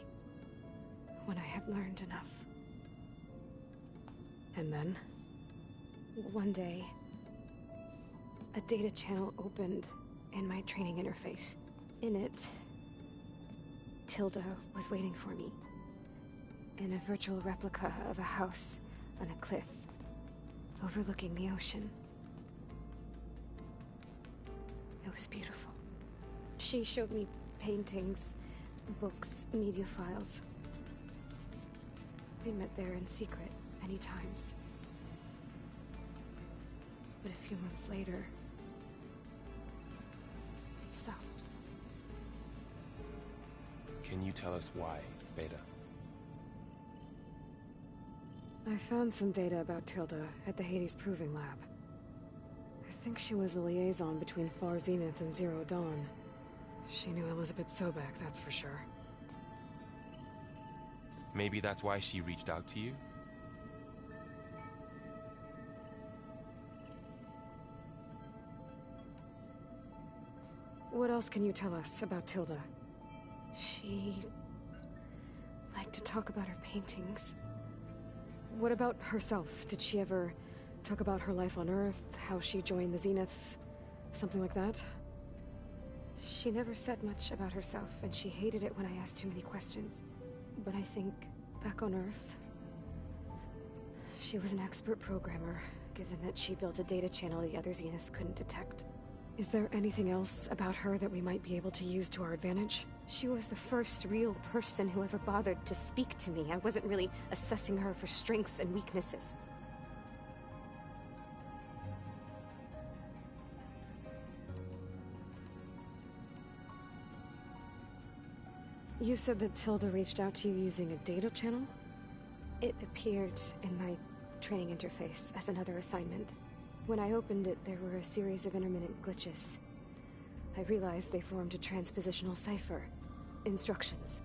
when I had learned enough. And then, one day, a data channel opened in my training interface. In it, Tilda was waiting for me, in a virtual replica of a house on a cliff, overlooking the ocean. It was beautiful. She showed me paintings, books, media files. We met there in secret many times. But a few months later, it stopped. Can you tell us why, Beta? I found some data about Tilda at the Hades Proving Lab. I think she was a liaison between Far Zenith and Zero Dawn. She knew Elizabeth Sobek, that's for sure. Maybe that's why she reached out to you? What else can you tell us about Tilda? She liked to talk about her paintings. What about herself? Did she ever talk about her life on Earth, how she joined the Zeniths, something like that? She never said much about herself, and she hated it when I asked too many questions. But I think, back on Earth, she was an expert programmer, given that she built a data channel the other Zeniths couldn't detect. Is there anything else about her that we might be able to use to our advantage? She was the first real person who ever bothered to speak to me. I wasn't really assessing her for strengths and weaknesses. You said that Tilda reached out to you using a data channel? It appeared in my training interface as another assignment. When I opened it, there were a series of intermittent glitches. I realized they formed a transpositional cipher. Instructions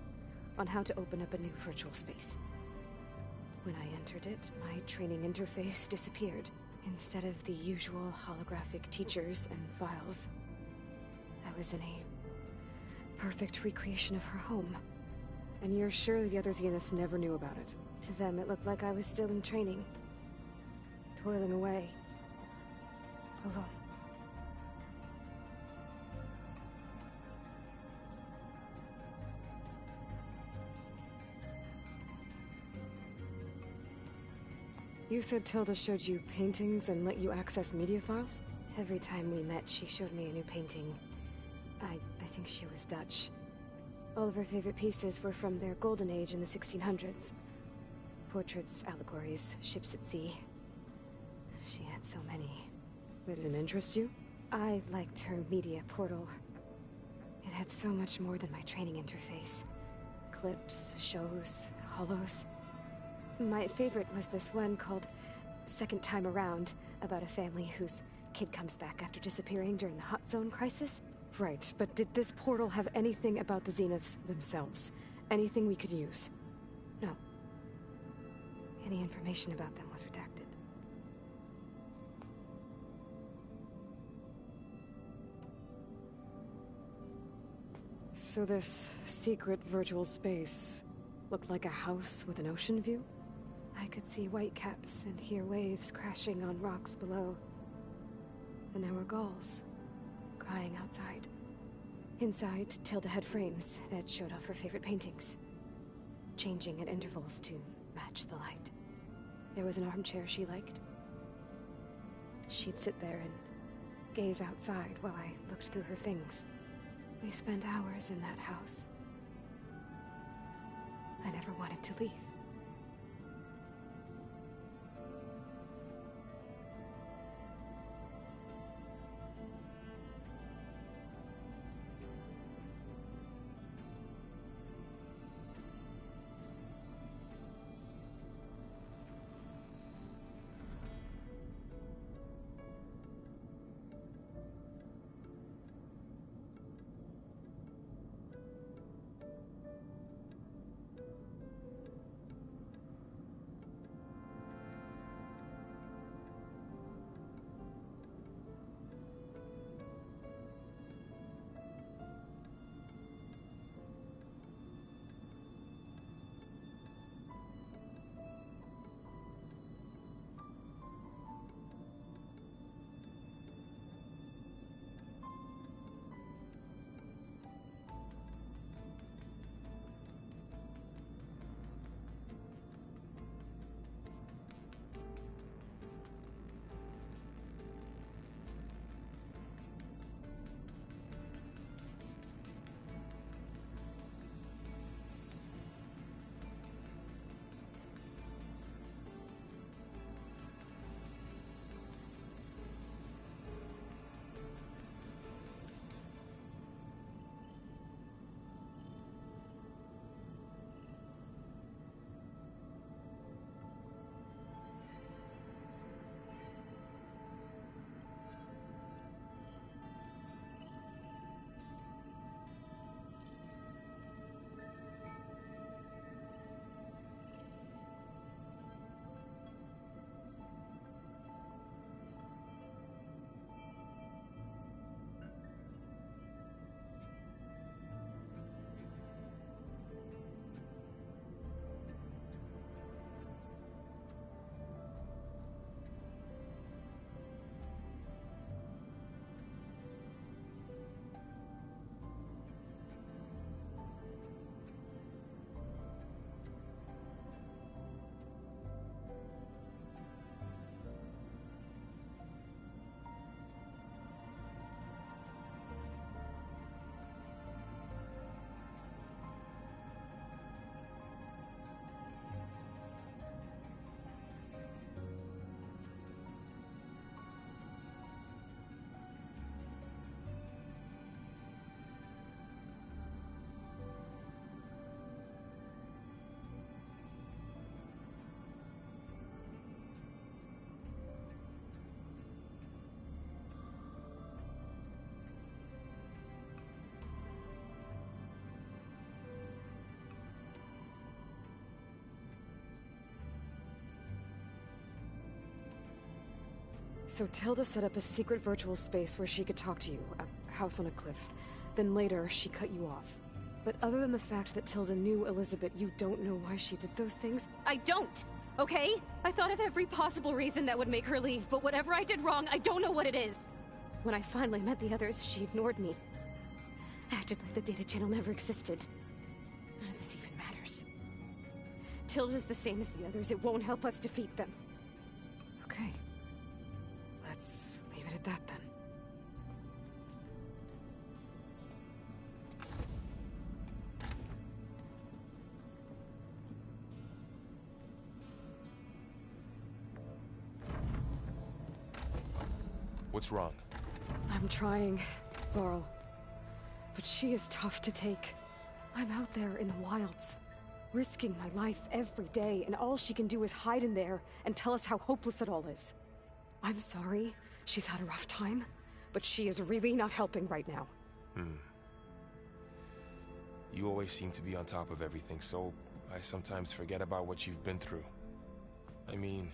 on how to open up a new virtual space. When I entered it, my training interface disappeared. Instead of the usual holographic teachers and files, I was in a perfect recreation of her home. And you're sure the other Zeniths never knew about it? To them, it looked like I was still in training, toiling away, alone. You said Tilda showed you paintings and let you access media files? Every time we met, she showed me a new painting. I think she was Dutch. All of her favorite pieces were from their golden age in the 1600s. Portraits, allegories, ships at sea. She had so many. They didn't interest you? I liked her media portal. It had so much more than my training interface. Clips, shows, holos. My favorite was this one called Second Time Around, about a family whose kid comes back after disappearing during the Hot Zone crisis. Right, but did this portal have anything about the Zeniths themselves? Anything we could use? No. Any information about them was redacted. So this secret virtual space looked like a house with an ocean view? I could see whitecaps and hear waves crashing on rocks below. And there were gulls crying outside. Inside, Tilda had frames that showed off her favorite paintings, changing at intervals to match the light. There was an armchair she liked. She'd sit there and gaze outside while I looked through her things. We spent hours in that house. I never wanted to leave. So Tilda set up a secret virtual space where she could talk to you, a house on a cliff. Then later, she cut you off. But other than the fact that Tilda knew Elizabeth, you don't know why she did those things? I don't! Okay? I thought of every possible reason that would make her leave, but whatever I did wrong, I don't know what it is. When I finally met the others, she ignored me. Acted like the data channel never existed. None of this even matters. Tilda's the same as the others. It won't help us defeat them. Okay. Let's leave it at that then. What's wrong? I'm trying, Varl. But she is tough to take. I'm out there in the wilds, risking my life every day, and all she can do is hide in there and tell us how hopeless it all is. I'm sorry, she's had a rough time, but she is really not helping right now. You always seem to be on top of everything, so I sometimes forget about what you've been through. I mean,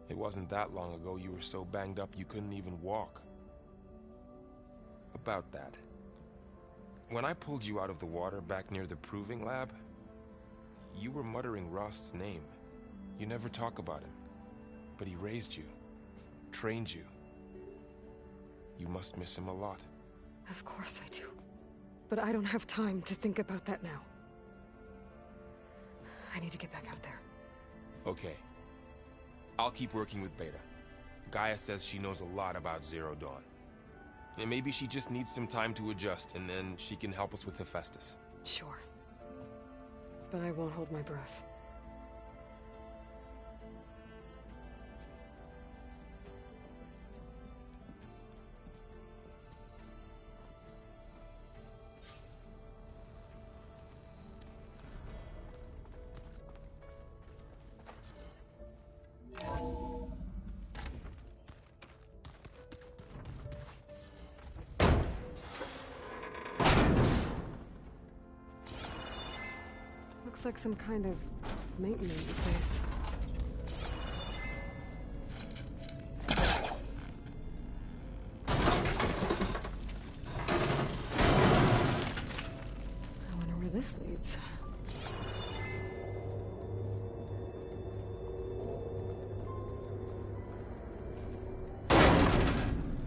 it wasn't that long ago you were so banged up you couldn't even walk. About that. When I pulled you out of the water back near the proving lab, you were muttering Rost's name. You never talk about him, but he raised you, trained you. You must miss him a lot. Of course I do. But I don't have time to think about that now. I need to get back out there. Okay. I'll keep working with Beta. Gaia says she knows a lot about Zero Dawn. And maybe she just needs some time to adjust, and then she can help us with Hephaestus. Sure. But I won't hold my breath. Looks like some kind of maintenance space. I wonder where this leads.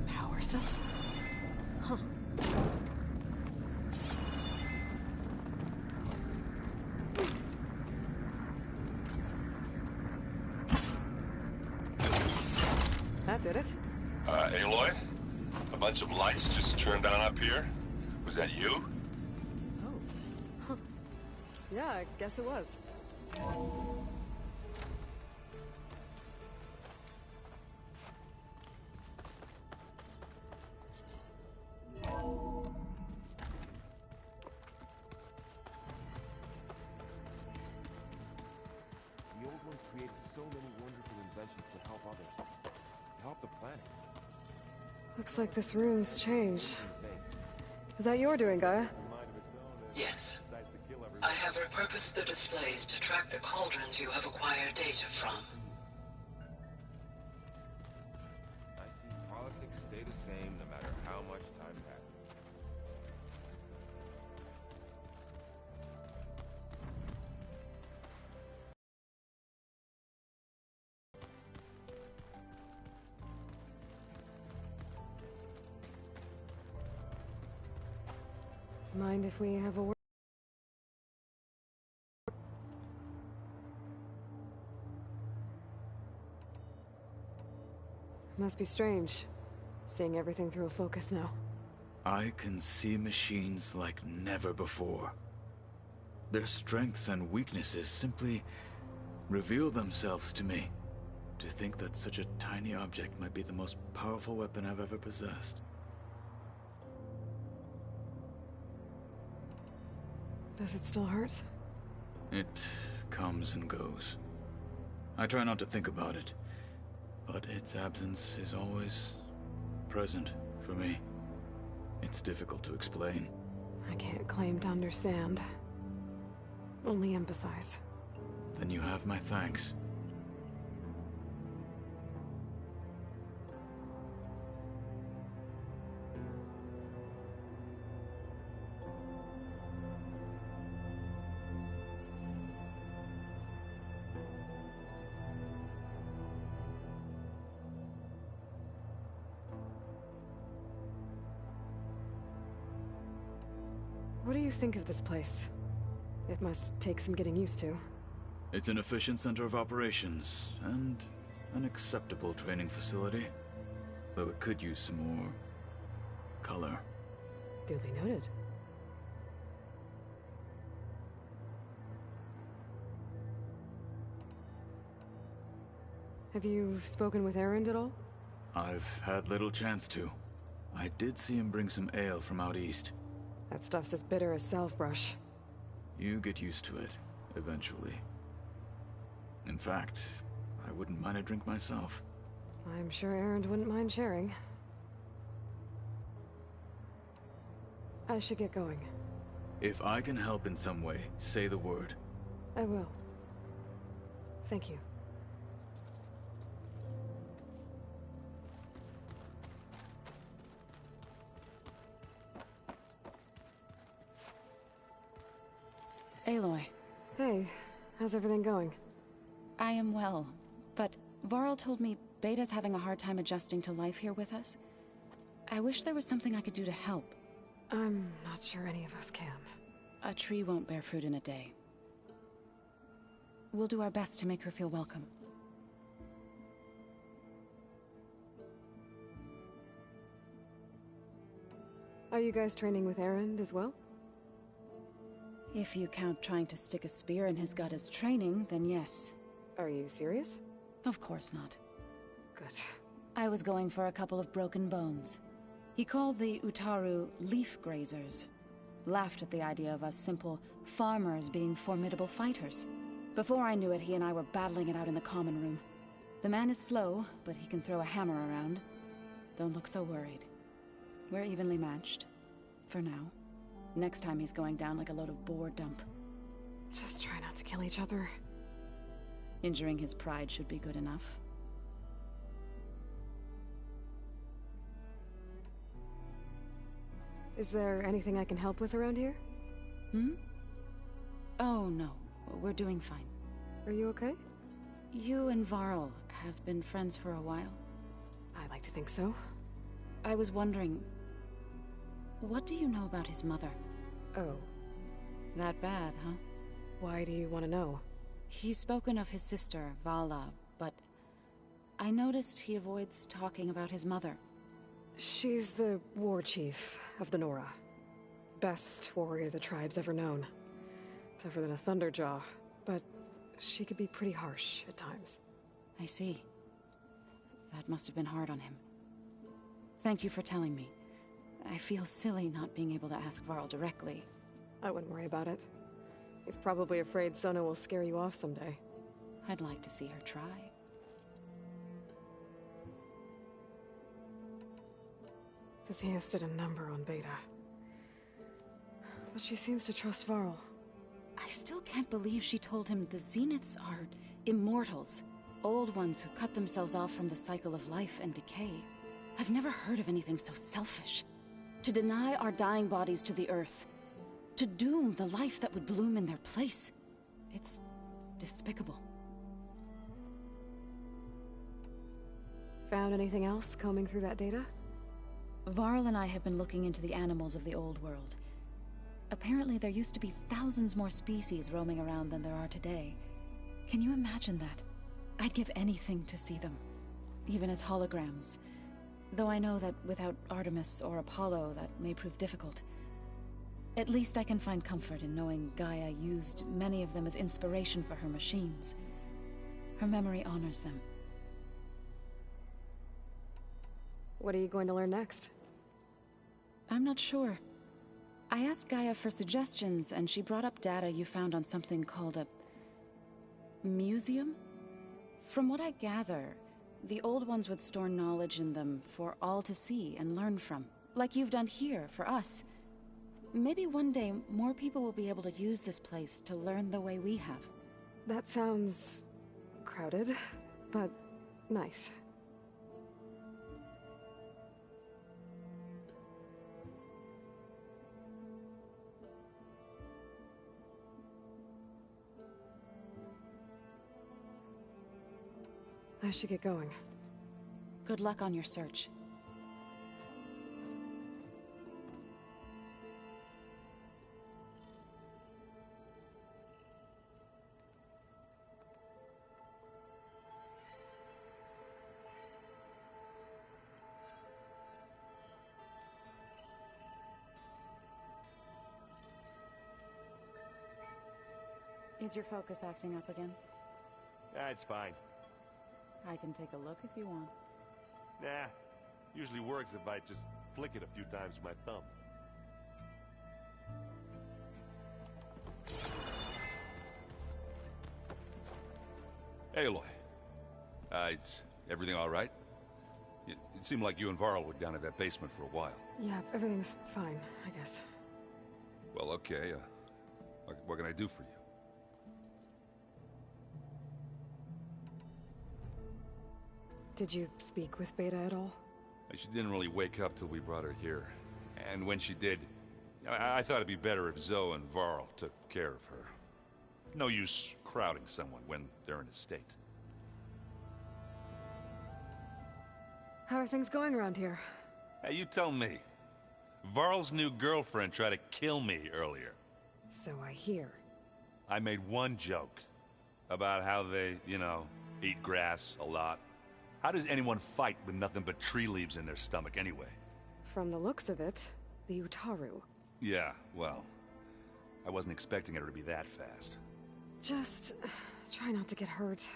Power cells? Huh. That did it. Aloy? A bunch of lights just turned on up here? Was that you? Oh. Huh. Yeah, I guess it was. The old ones created so many wonderful inventions to help others. To help the planet. Looks like this room's changed. Is that your doing, Gaia? Yes. I have repurposed the displays to track the cauldrons you have acquired data from. I see politics stay the same no matter how much time passes. Mind if we have a word? Must be strange, seeing everything through a focus now. I can see machines like never before. Their strengths and weaknesses simply reveal themselves to me. To think that such a tiny object might be the most powerful weapon I've ever possessed. Does it still hurt? It comes and goes. I try not to think about it, but its absence is always present for me. It's difficult to explain. I can't claim to understand. Only empathize. Then you have my thanks. What do you think of this place? It must take some getting used to. It's an efficient center of operations, and an acceptable training facility. Though it could use some more color. Duly noted. Have you spoken with Erend at all? I've had little chance to. I did see him bring some ale from out east. That stuff's as bitter as salvebrush. You get used to it, eventually. In fact, I wouldn't mind a drink myself. I'm sure Erend wouldn't mind sharing. I should get going. If I can help in some way, say the word. I will. Thank you. Aloy. Hey, how's everything going? I am well, but Varl told me Beta's having a hard time adjusting to life here with us. I wish there was something I could do to help. I'm not sure any of us can. A tree won't bear fruit in a day. We'll do our best to make her feel welcome. Are you guys training with Erend as well? If you count trying to stick a spear in his gut as training, then yes. Are you serious? Of course not. Good. I was going for a couple of broken bones. He called the Utaru leaf grazers. Laughed at the idea of us simple farmers being formidable fighters. Before I knew it, he and I were battling it out in the common room. The man is slow, but he can throw a hammer around. Don't look so worried. We're evenly matched. For now. Next time he's going down like a load of boar dump. Just try not to kill each other. Injuring his pride should be good enough. Is there anything I can help with around here? Oh, no. We're doing fine. Are you okay? You and Varl have been friends for a while? I like to think so. I was wondering, what do you know about his mother? Oh. That bad, huh? Why do you want to know? He's spoken of his sister, Vala, but I noticed he avoids talking about his mother. She's the war chief of the Nora. Best warrior the tribe's ever known. Tougher than a Thunderjaw, but she could be pretty harsh at times. I see. That must have been hard on him. Thank you for telling me. I feel silly not being able to ask Varl directly. I wouldn't worry about it. He's probably afraid Sona will scare you off someday. I'd like to see her try. The Zeniths did a number on Beta. But she seems to trust Varl. I still can't believe she told him the Zeniths are immortals. Old ones who cut themselves off from the cycle of life and decay. I've never heard of anything so selfish. To deny our dying bodies to the earth. To doom the life that would bloom in their place. It's despicable. Found anything else combing through that data? Varl and I have been looking into the animals of the old world. Apparently there used to be thousands more species roaming around than there are today. Can you imagine that? I'd give anything to see them. Even as holograms. Though I know that without Artemis or Apollo, that may prove difficult. At least I can find comfort in knowing Gaia used many of them as inspiration for her machines. Her memory honors them. What are you going to learn next? I'm not sure. I asked Gaia for suggestions, and she brought up data you found on something called a museum? From what I gather, the old ones would store knowledge in them for all to see and learn from. Like you've done here, for us. Maybe one day, more people will be able to use this place to learn the way we have. That sounds crowded, but nice. I should get going. Good luck on your search. Is your focus acting up again? It's fine. I can take a look if you want. Nah, usually works if I just flick it a few times with my thumb. Aloy. Is everything all right? It seemed like you and Varl were down at that basement for a while. Yeah, everything's fine, I guess. Well, okay. What can I do for you? Did you speak with Beta at all? She didn't really wake up till we brought her here. And when she did, I thought it'd be better if Zoe and Varl took care of her. No use crowding someone when they're in a state. How are things going around here? Hey, you tell me. Varl's new girlfriend tried to kill me earlier. So I hear. I made one joke about how they, eat grass a lot. How does anyone fight with nothing but tree leaves in their stomach anyway? From the looks of it, the Utaru. Yeah, well, I wasn't expecting her to be that fast. Just try not to get hurt.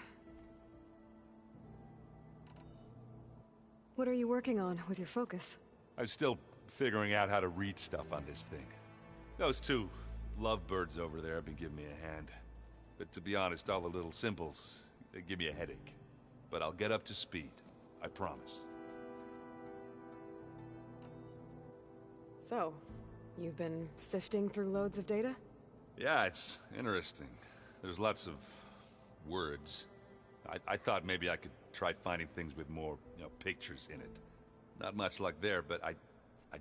What are you working on with your focus? I'm still figuring out how to read stuff on this thing. Those two lovebirds over there have been giving me a hand. But to be honest, all the little symbols, they give me a headache. But I'll get up to speed, I promise. So, you've been sifting through loads of data? Yeah, it's interesting. There's lots of words. I thought maybe I could try finding things with more, pictures in it. Not much luck there, but I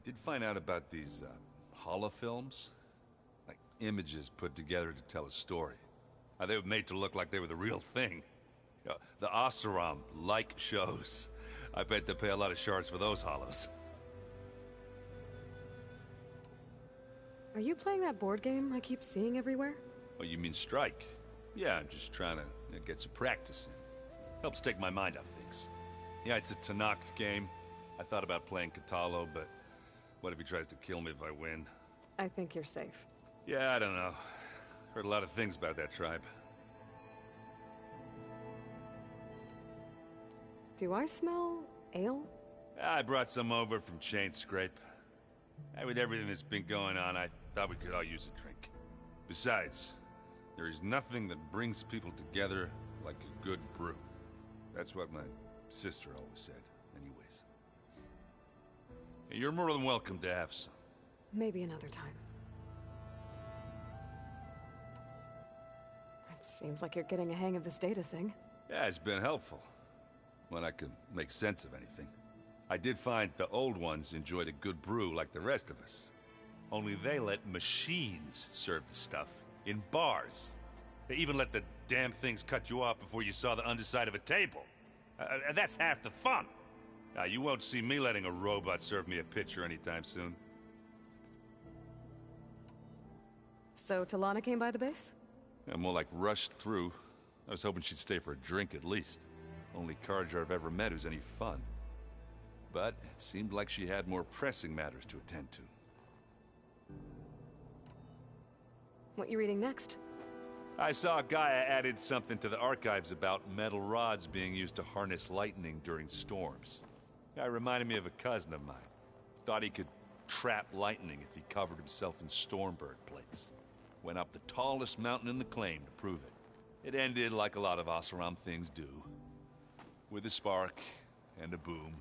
did find out about these holofilms. Like images put together to tell a story. They were made to look like they were the real thing. The Oseram like shows. I bet they pay a lot of shards for those hollows. Are you playing that board game I keep seeing everywhere? Oh, you mean Strike? Yeah, I'm just trying to get some practice in. Helps take my mind off things. Yeah, it's a Tanakh game. I thought about playing Katalo, but what if he tries to kill me if I win? I think you're safe. Yeah, I don't know. Heard a lot of things about that tribe. Do I smell ale? I brought some over from Chain Scrape. With everything that's been going on, I thought we could all use a drink. Besides, there is nothing that brings people together like a good brew. That's what my sister always said, anyways. You're more than welcome to have some. Maybe another time. It seems like you're getting a hang of this data thing. Yeah, it's been helpful. When I could make sense of anything. I did find the old ones enjoyed a good brew like the rest of us. Only they let machines serve the stuff in bars. They even let the damn things cut you off before you saw the underside of a table. And that's half the fun. You won't see me letting a robot serve me a pitcher anytime soon. So Talana came by the base? Yeah, more like rushed through. I was hoping she'd stay for a drink at least. Only Carja I've ever met who's any fun. But it seemed like she had more pressing matters to attend to. What you reading next? I saw Gaia added something to the archives about metal rods being used to harness lightning during storms. Guy reminded me of a cousin of mine. Thought he could trap lightning if he covered himself in Stormbird plates. Went up the tallest mountain in the claim to prove it. It ended like a lot of Oseram things do. With a spark and a boom.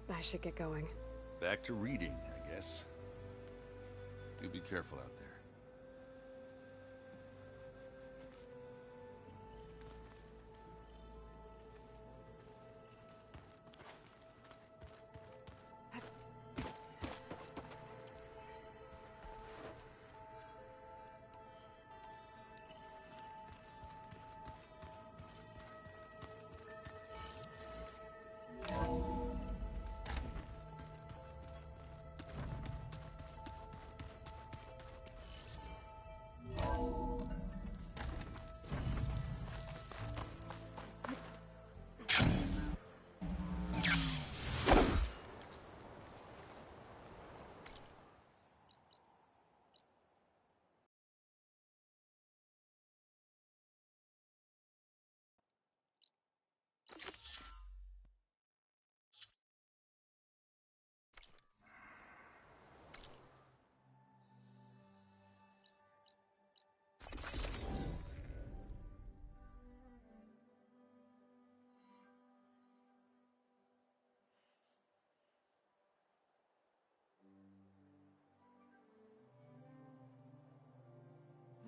I should get going. Back to reading, I guess. Do be careful out there.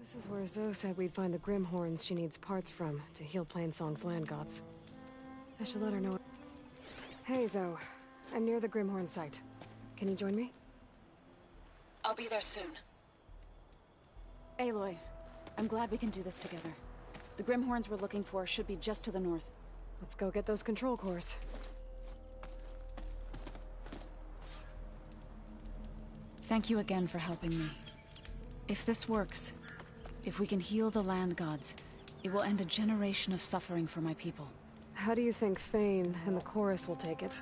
This is where Zoe said we'd find the Grimhorns she needs parts from to heal Plainsong's land gods. I should let her know. Hey, Zoe. I'm near the Grimhorn site. Can you join me? I'll be there soon. Aloy, I'm glad we can do this together. The Grimhorns we're looking for should be just to the north. Let's go get those control cores. Thank you again for helping me. If this works, if we can heal the land gods, it will end a generation of suffering for my people. How do you think Fane and the chorus will take it?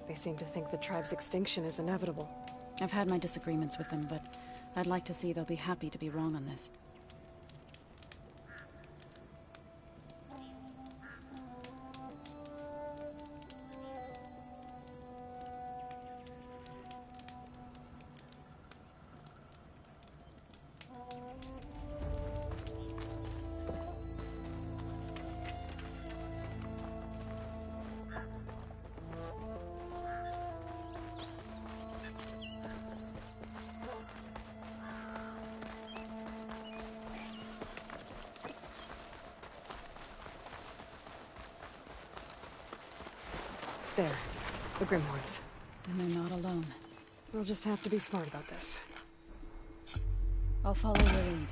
They seem to think the tribe's extinction is inevitable. I've had my disagreements with them, but I'd like to see they'll be happy to be wrong on this. There. The Grimhorns. And they're not alone. We'll just have to be smart about this. I'll follow your lead.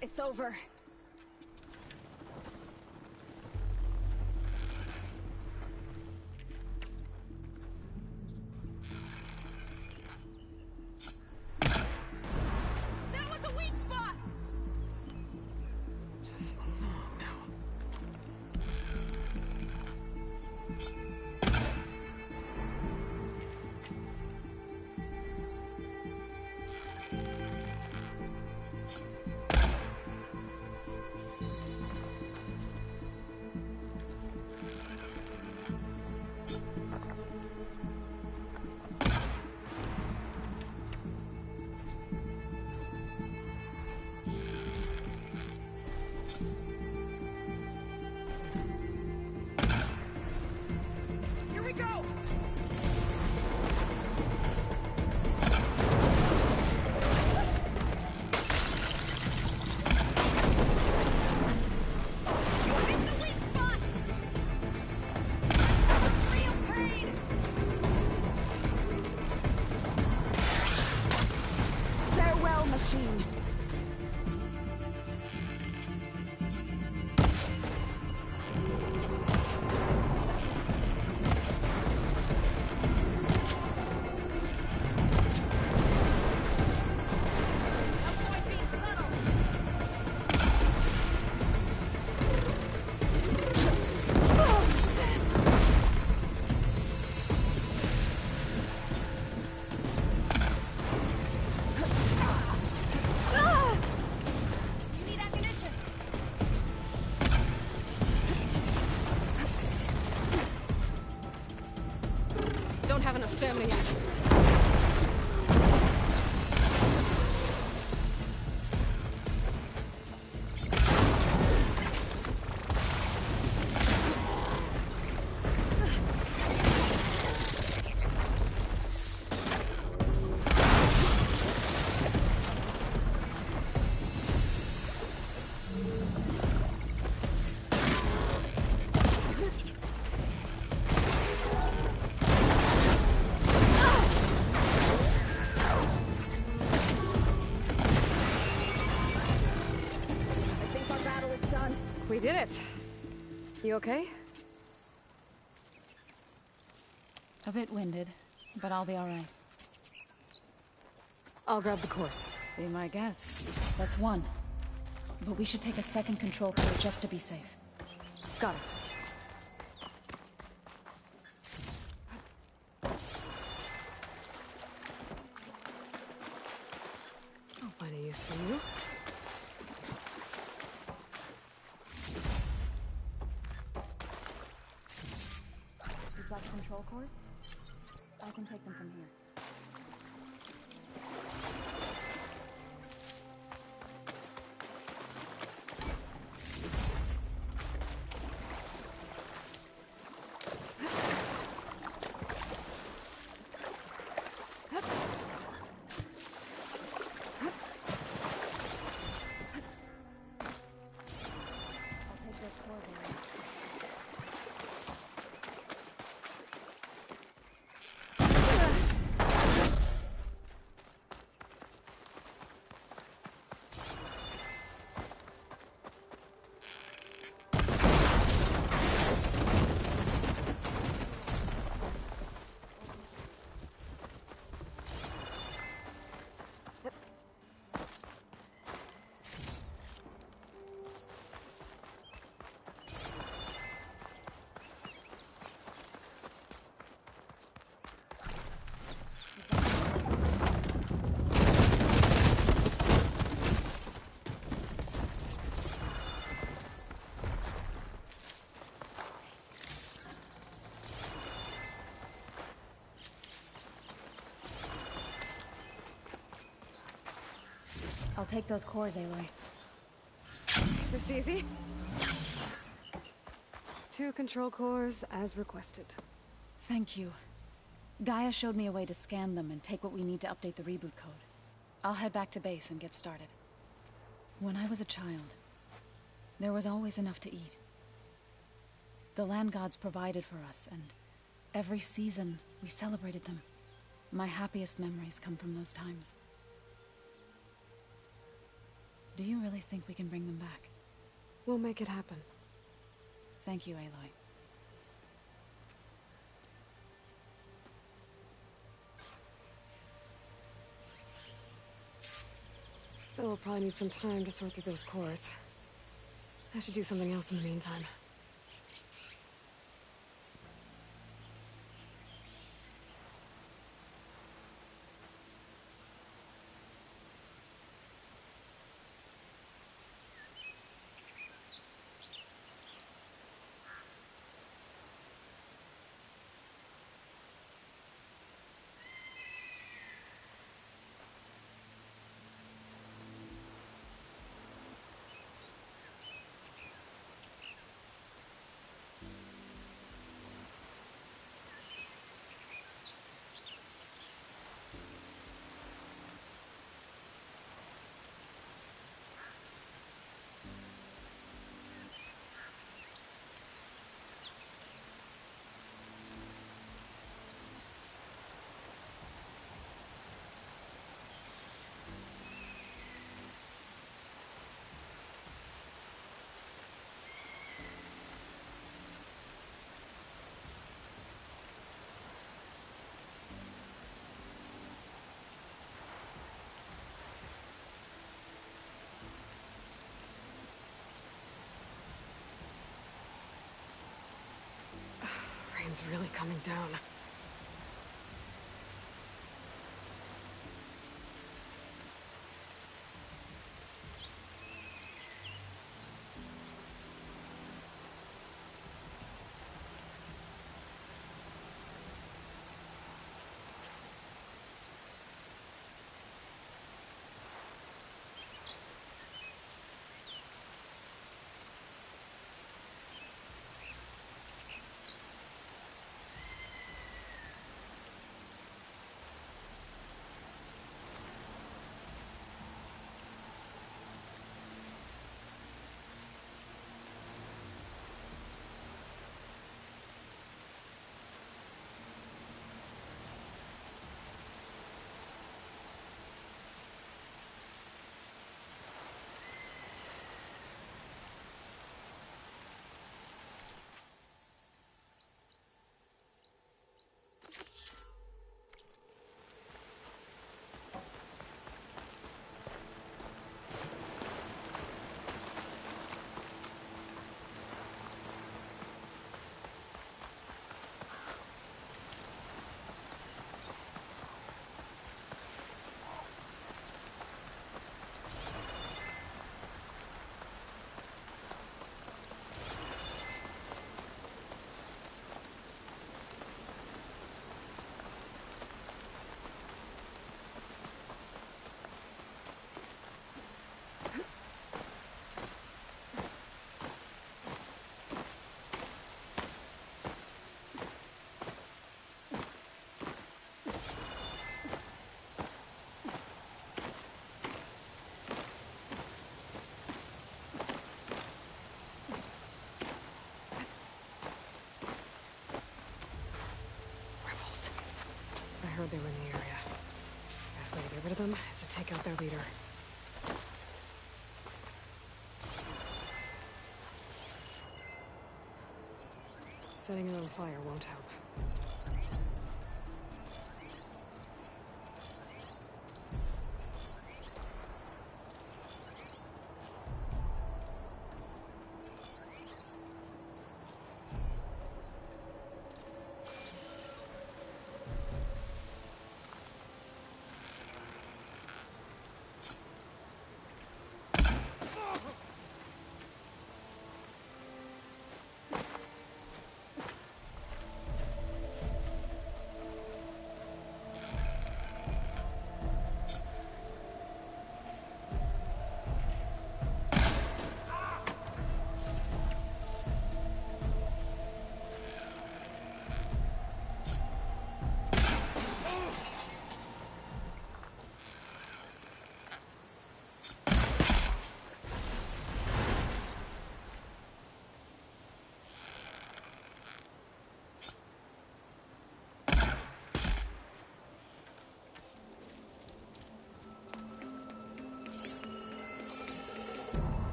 It's over. That was a weak spot! Just move along now. Here we go! Hit the weak spot! Real pain! Farewell, machine. stamina yet. We did it. You okay? A bit winded, but I'll be all right. I'll grab the course. Be my guest. That's one. But we should take a second control core just to be safe. Got it. I'll find a use for you. You've got control cores? I can take them from here. I'll take those cores, Aloy. This easy? 2 control cores as requested. Thank you. Gaia showed me a way to scan them and take what we need to update the reboot code. I'll head back to base and get started. When I was a child, there was always enough to eat. The land gods provided for us, and every season we celebrated them. My happiest memories come from those times. Do you really think we can bring them back? We'll make it happen. Thank you, Aloy. So we'll probably need some time to sort through those cores. I should do something else in the meantime. Rain's really coming down. few in the area. Best way to get rid of them is to take out their leader. Setting it on fire won't help.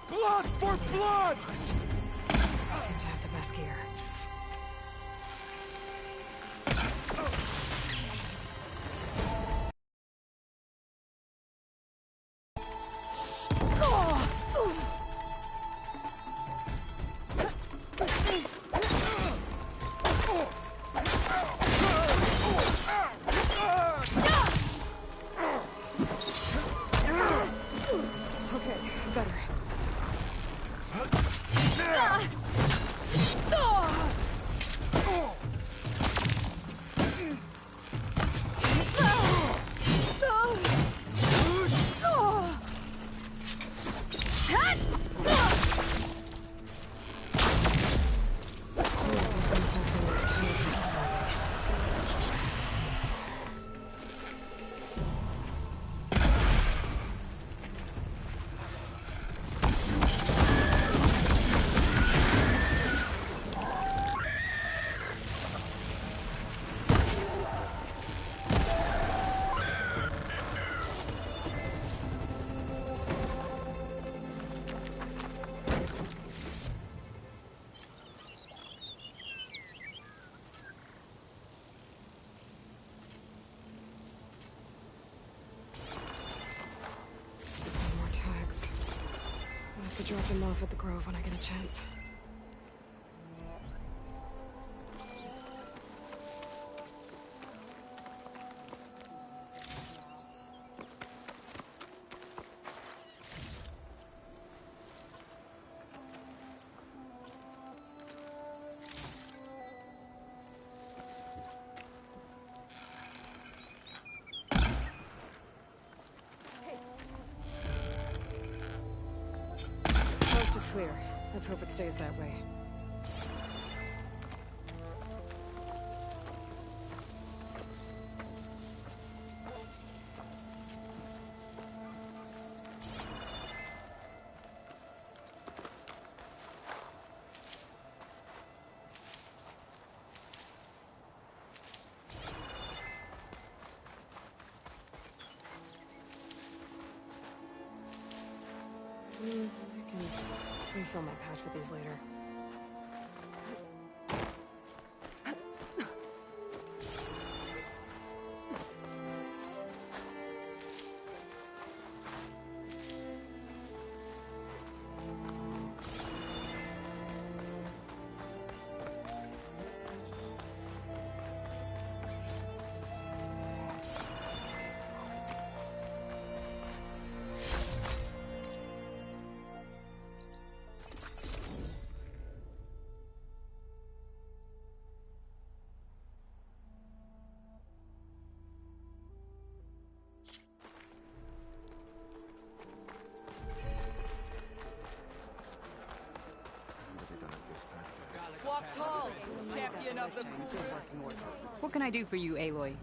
Blood for blood! I seem to have the best gear. To drop them off at the Grove when I get a chance. clear. Let's hope it stays that way. I can refill my patch with these later. Walk tall, champion of the... What can I do for you, Aloy?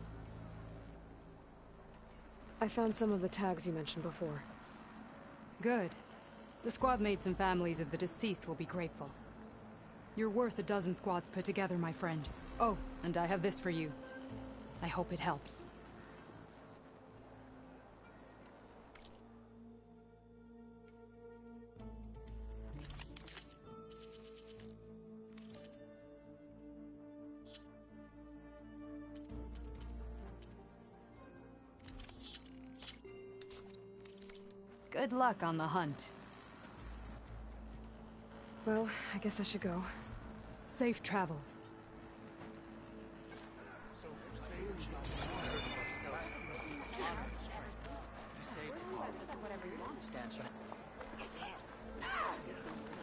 I found some of the tags you mentioned before. Good. The squad mates and families of the deceased will be grateful. You're worth a dozen squads put together, my friend. Oh, and I have this for you. I hope it helps. Good luck on the hunt. Well, I guess I should go. Safe travels.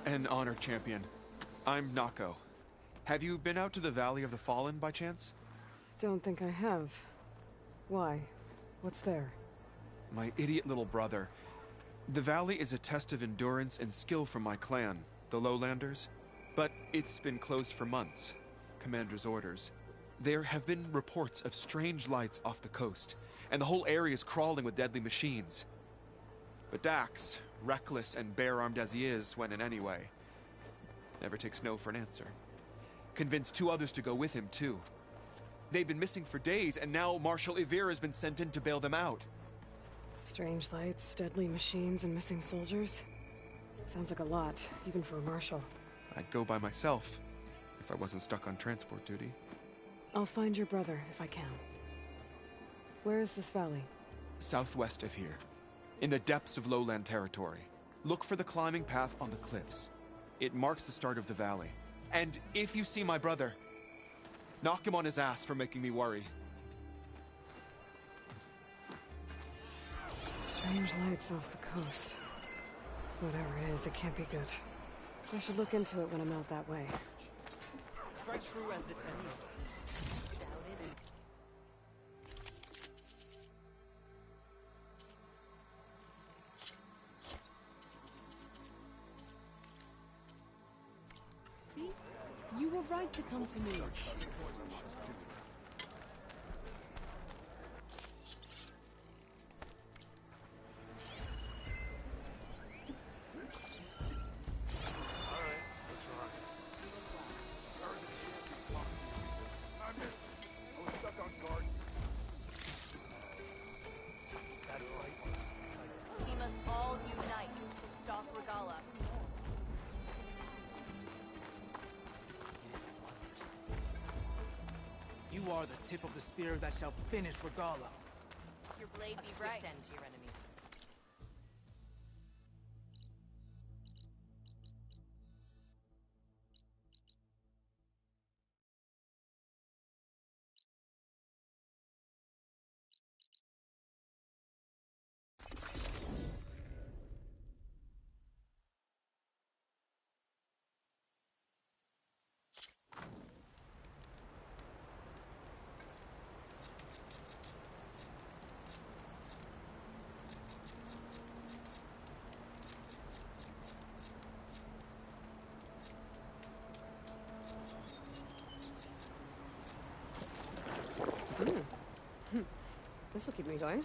An honor, champion. I'm Nako. Have you been out to the Valley of the Fallen by chance? Don't think I have. Why? What's there? My idiot little brother. The valley is a test of endurance and skill for my clan, the Lowlanders. But it's been closed for months. Commander's orders. There have been reports of strange lights off the coast, and the whole area is crawling with deadly machines. But Dax, reckless and bare-armed as he is, went in anyway. Never takes no for an answer. Convinced 2 others to go with him, too. They've been missing for days, and now Marshal Ivir has been sent in to bail them out. Strange lights, deadly machines, and missing soldiers. Sounds like a lot, even for a marshal. I'd go by myself, if I wasn't stuck on transport duty. I'll find your brother, if I can. Where is this valley? Southwest of here. In the depths of lowland territory. Look for the climbing path on the cliffs. It marks the start of the valley. And if you see my brother, knock him on his ass for making me worry. Strange lights off the coast. Whatever it is, it can't be good. I should look into it when I'm out that way. Quite true as the tenor. See? You were right to come to me. We must all unite to stop Regala. You are the tip of the spear that shall finish Regala. Your blade be right. End to your enemies. This'll keep me going.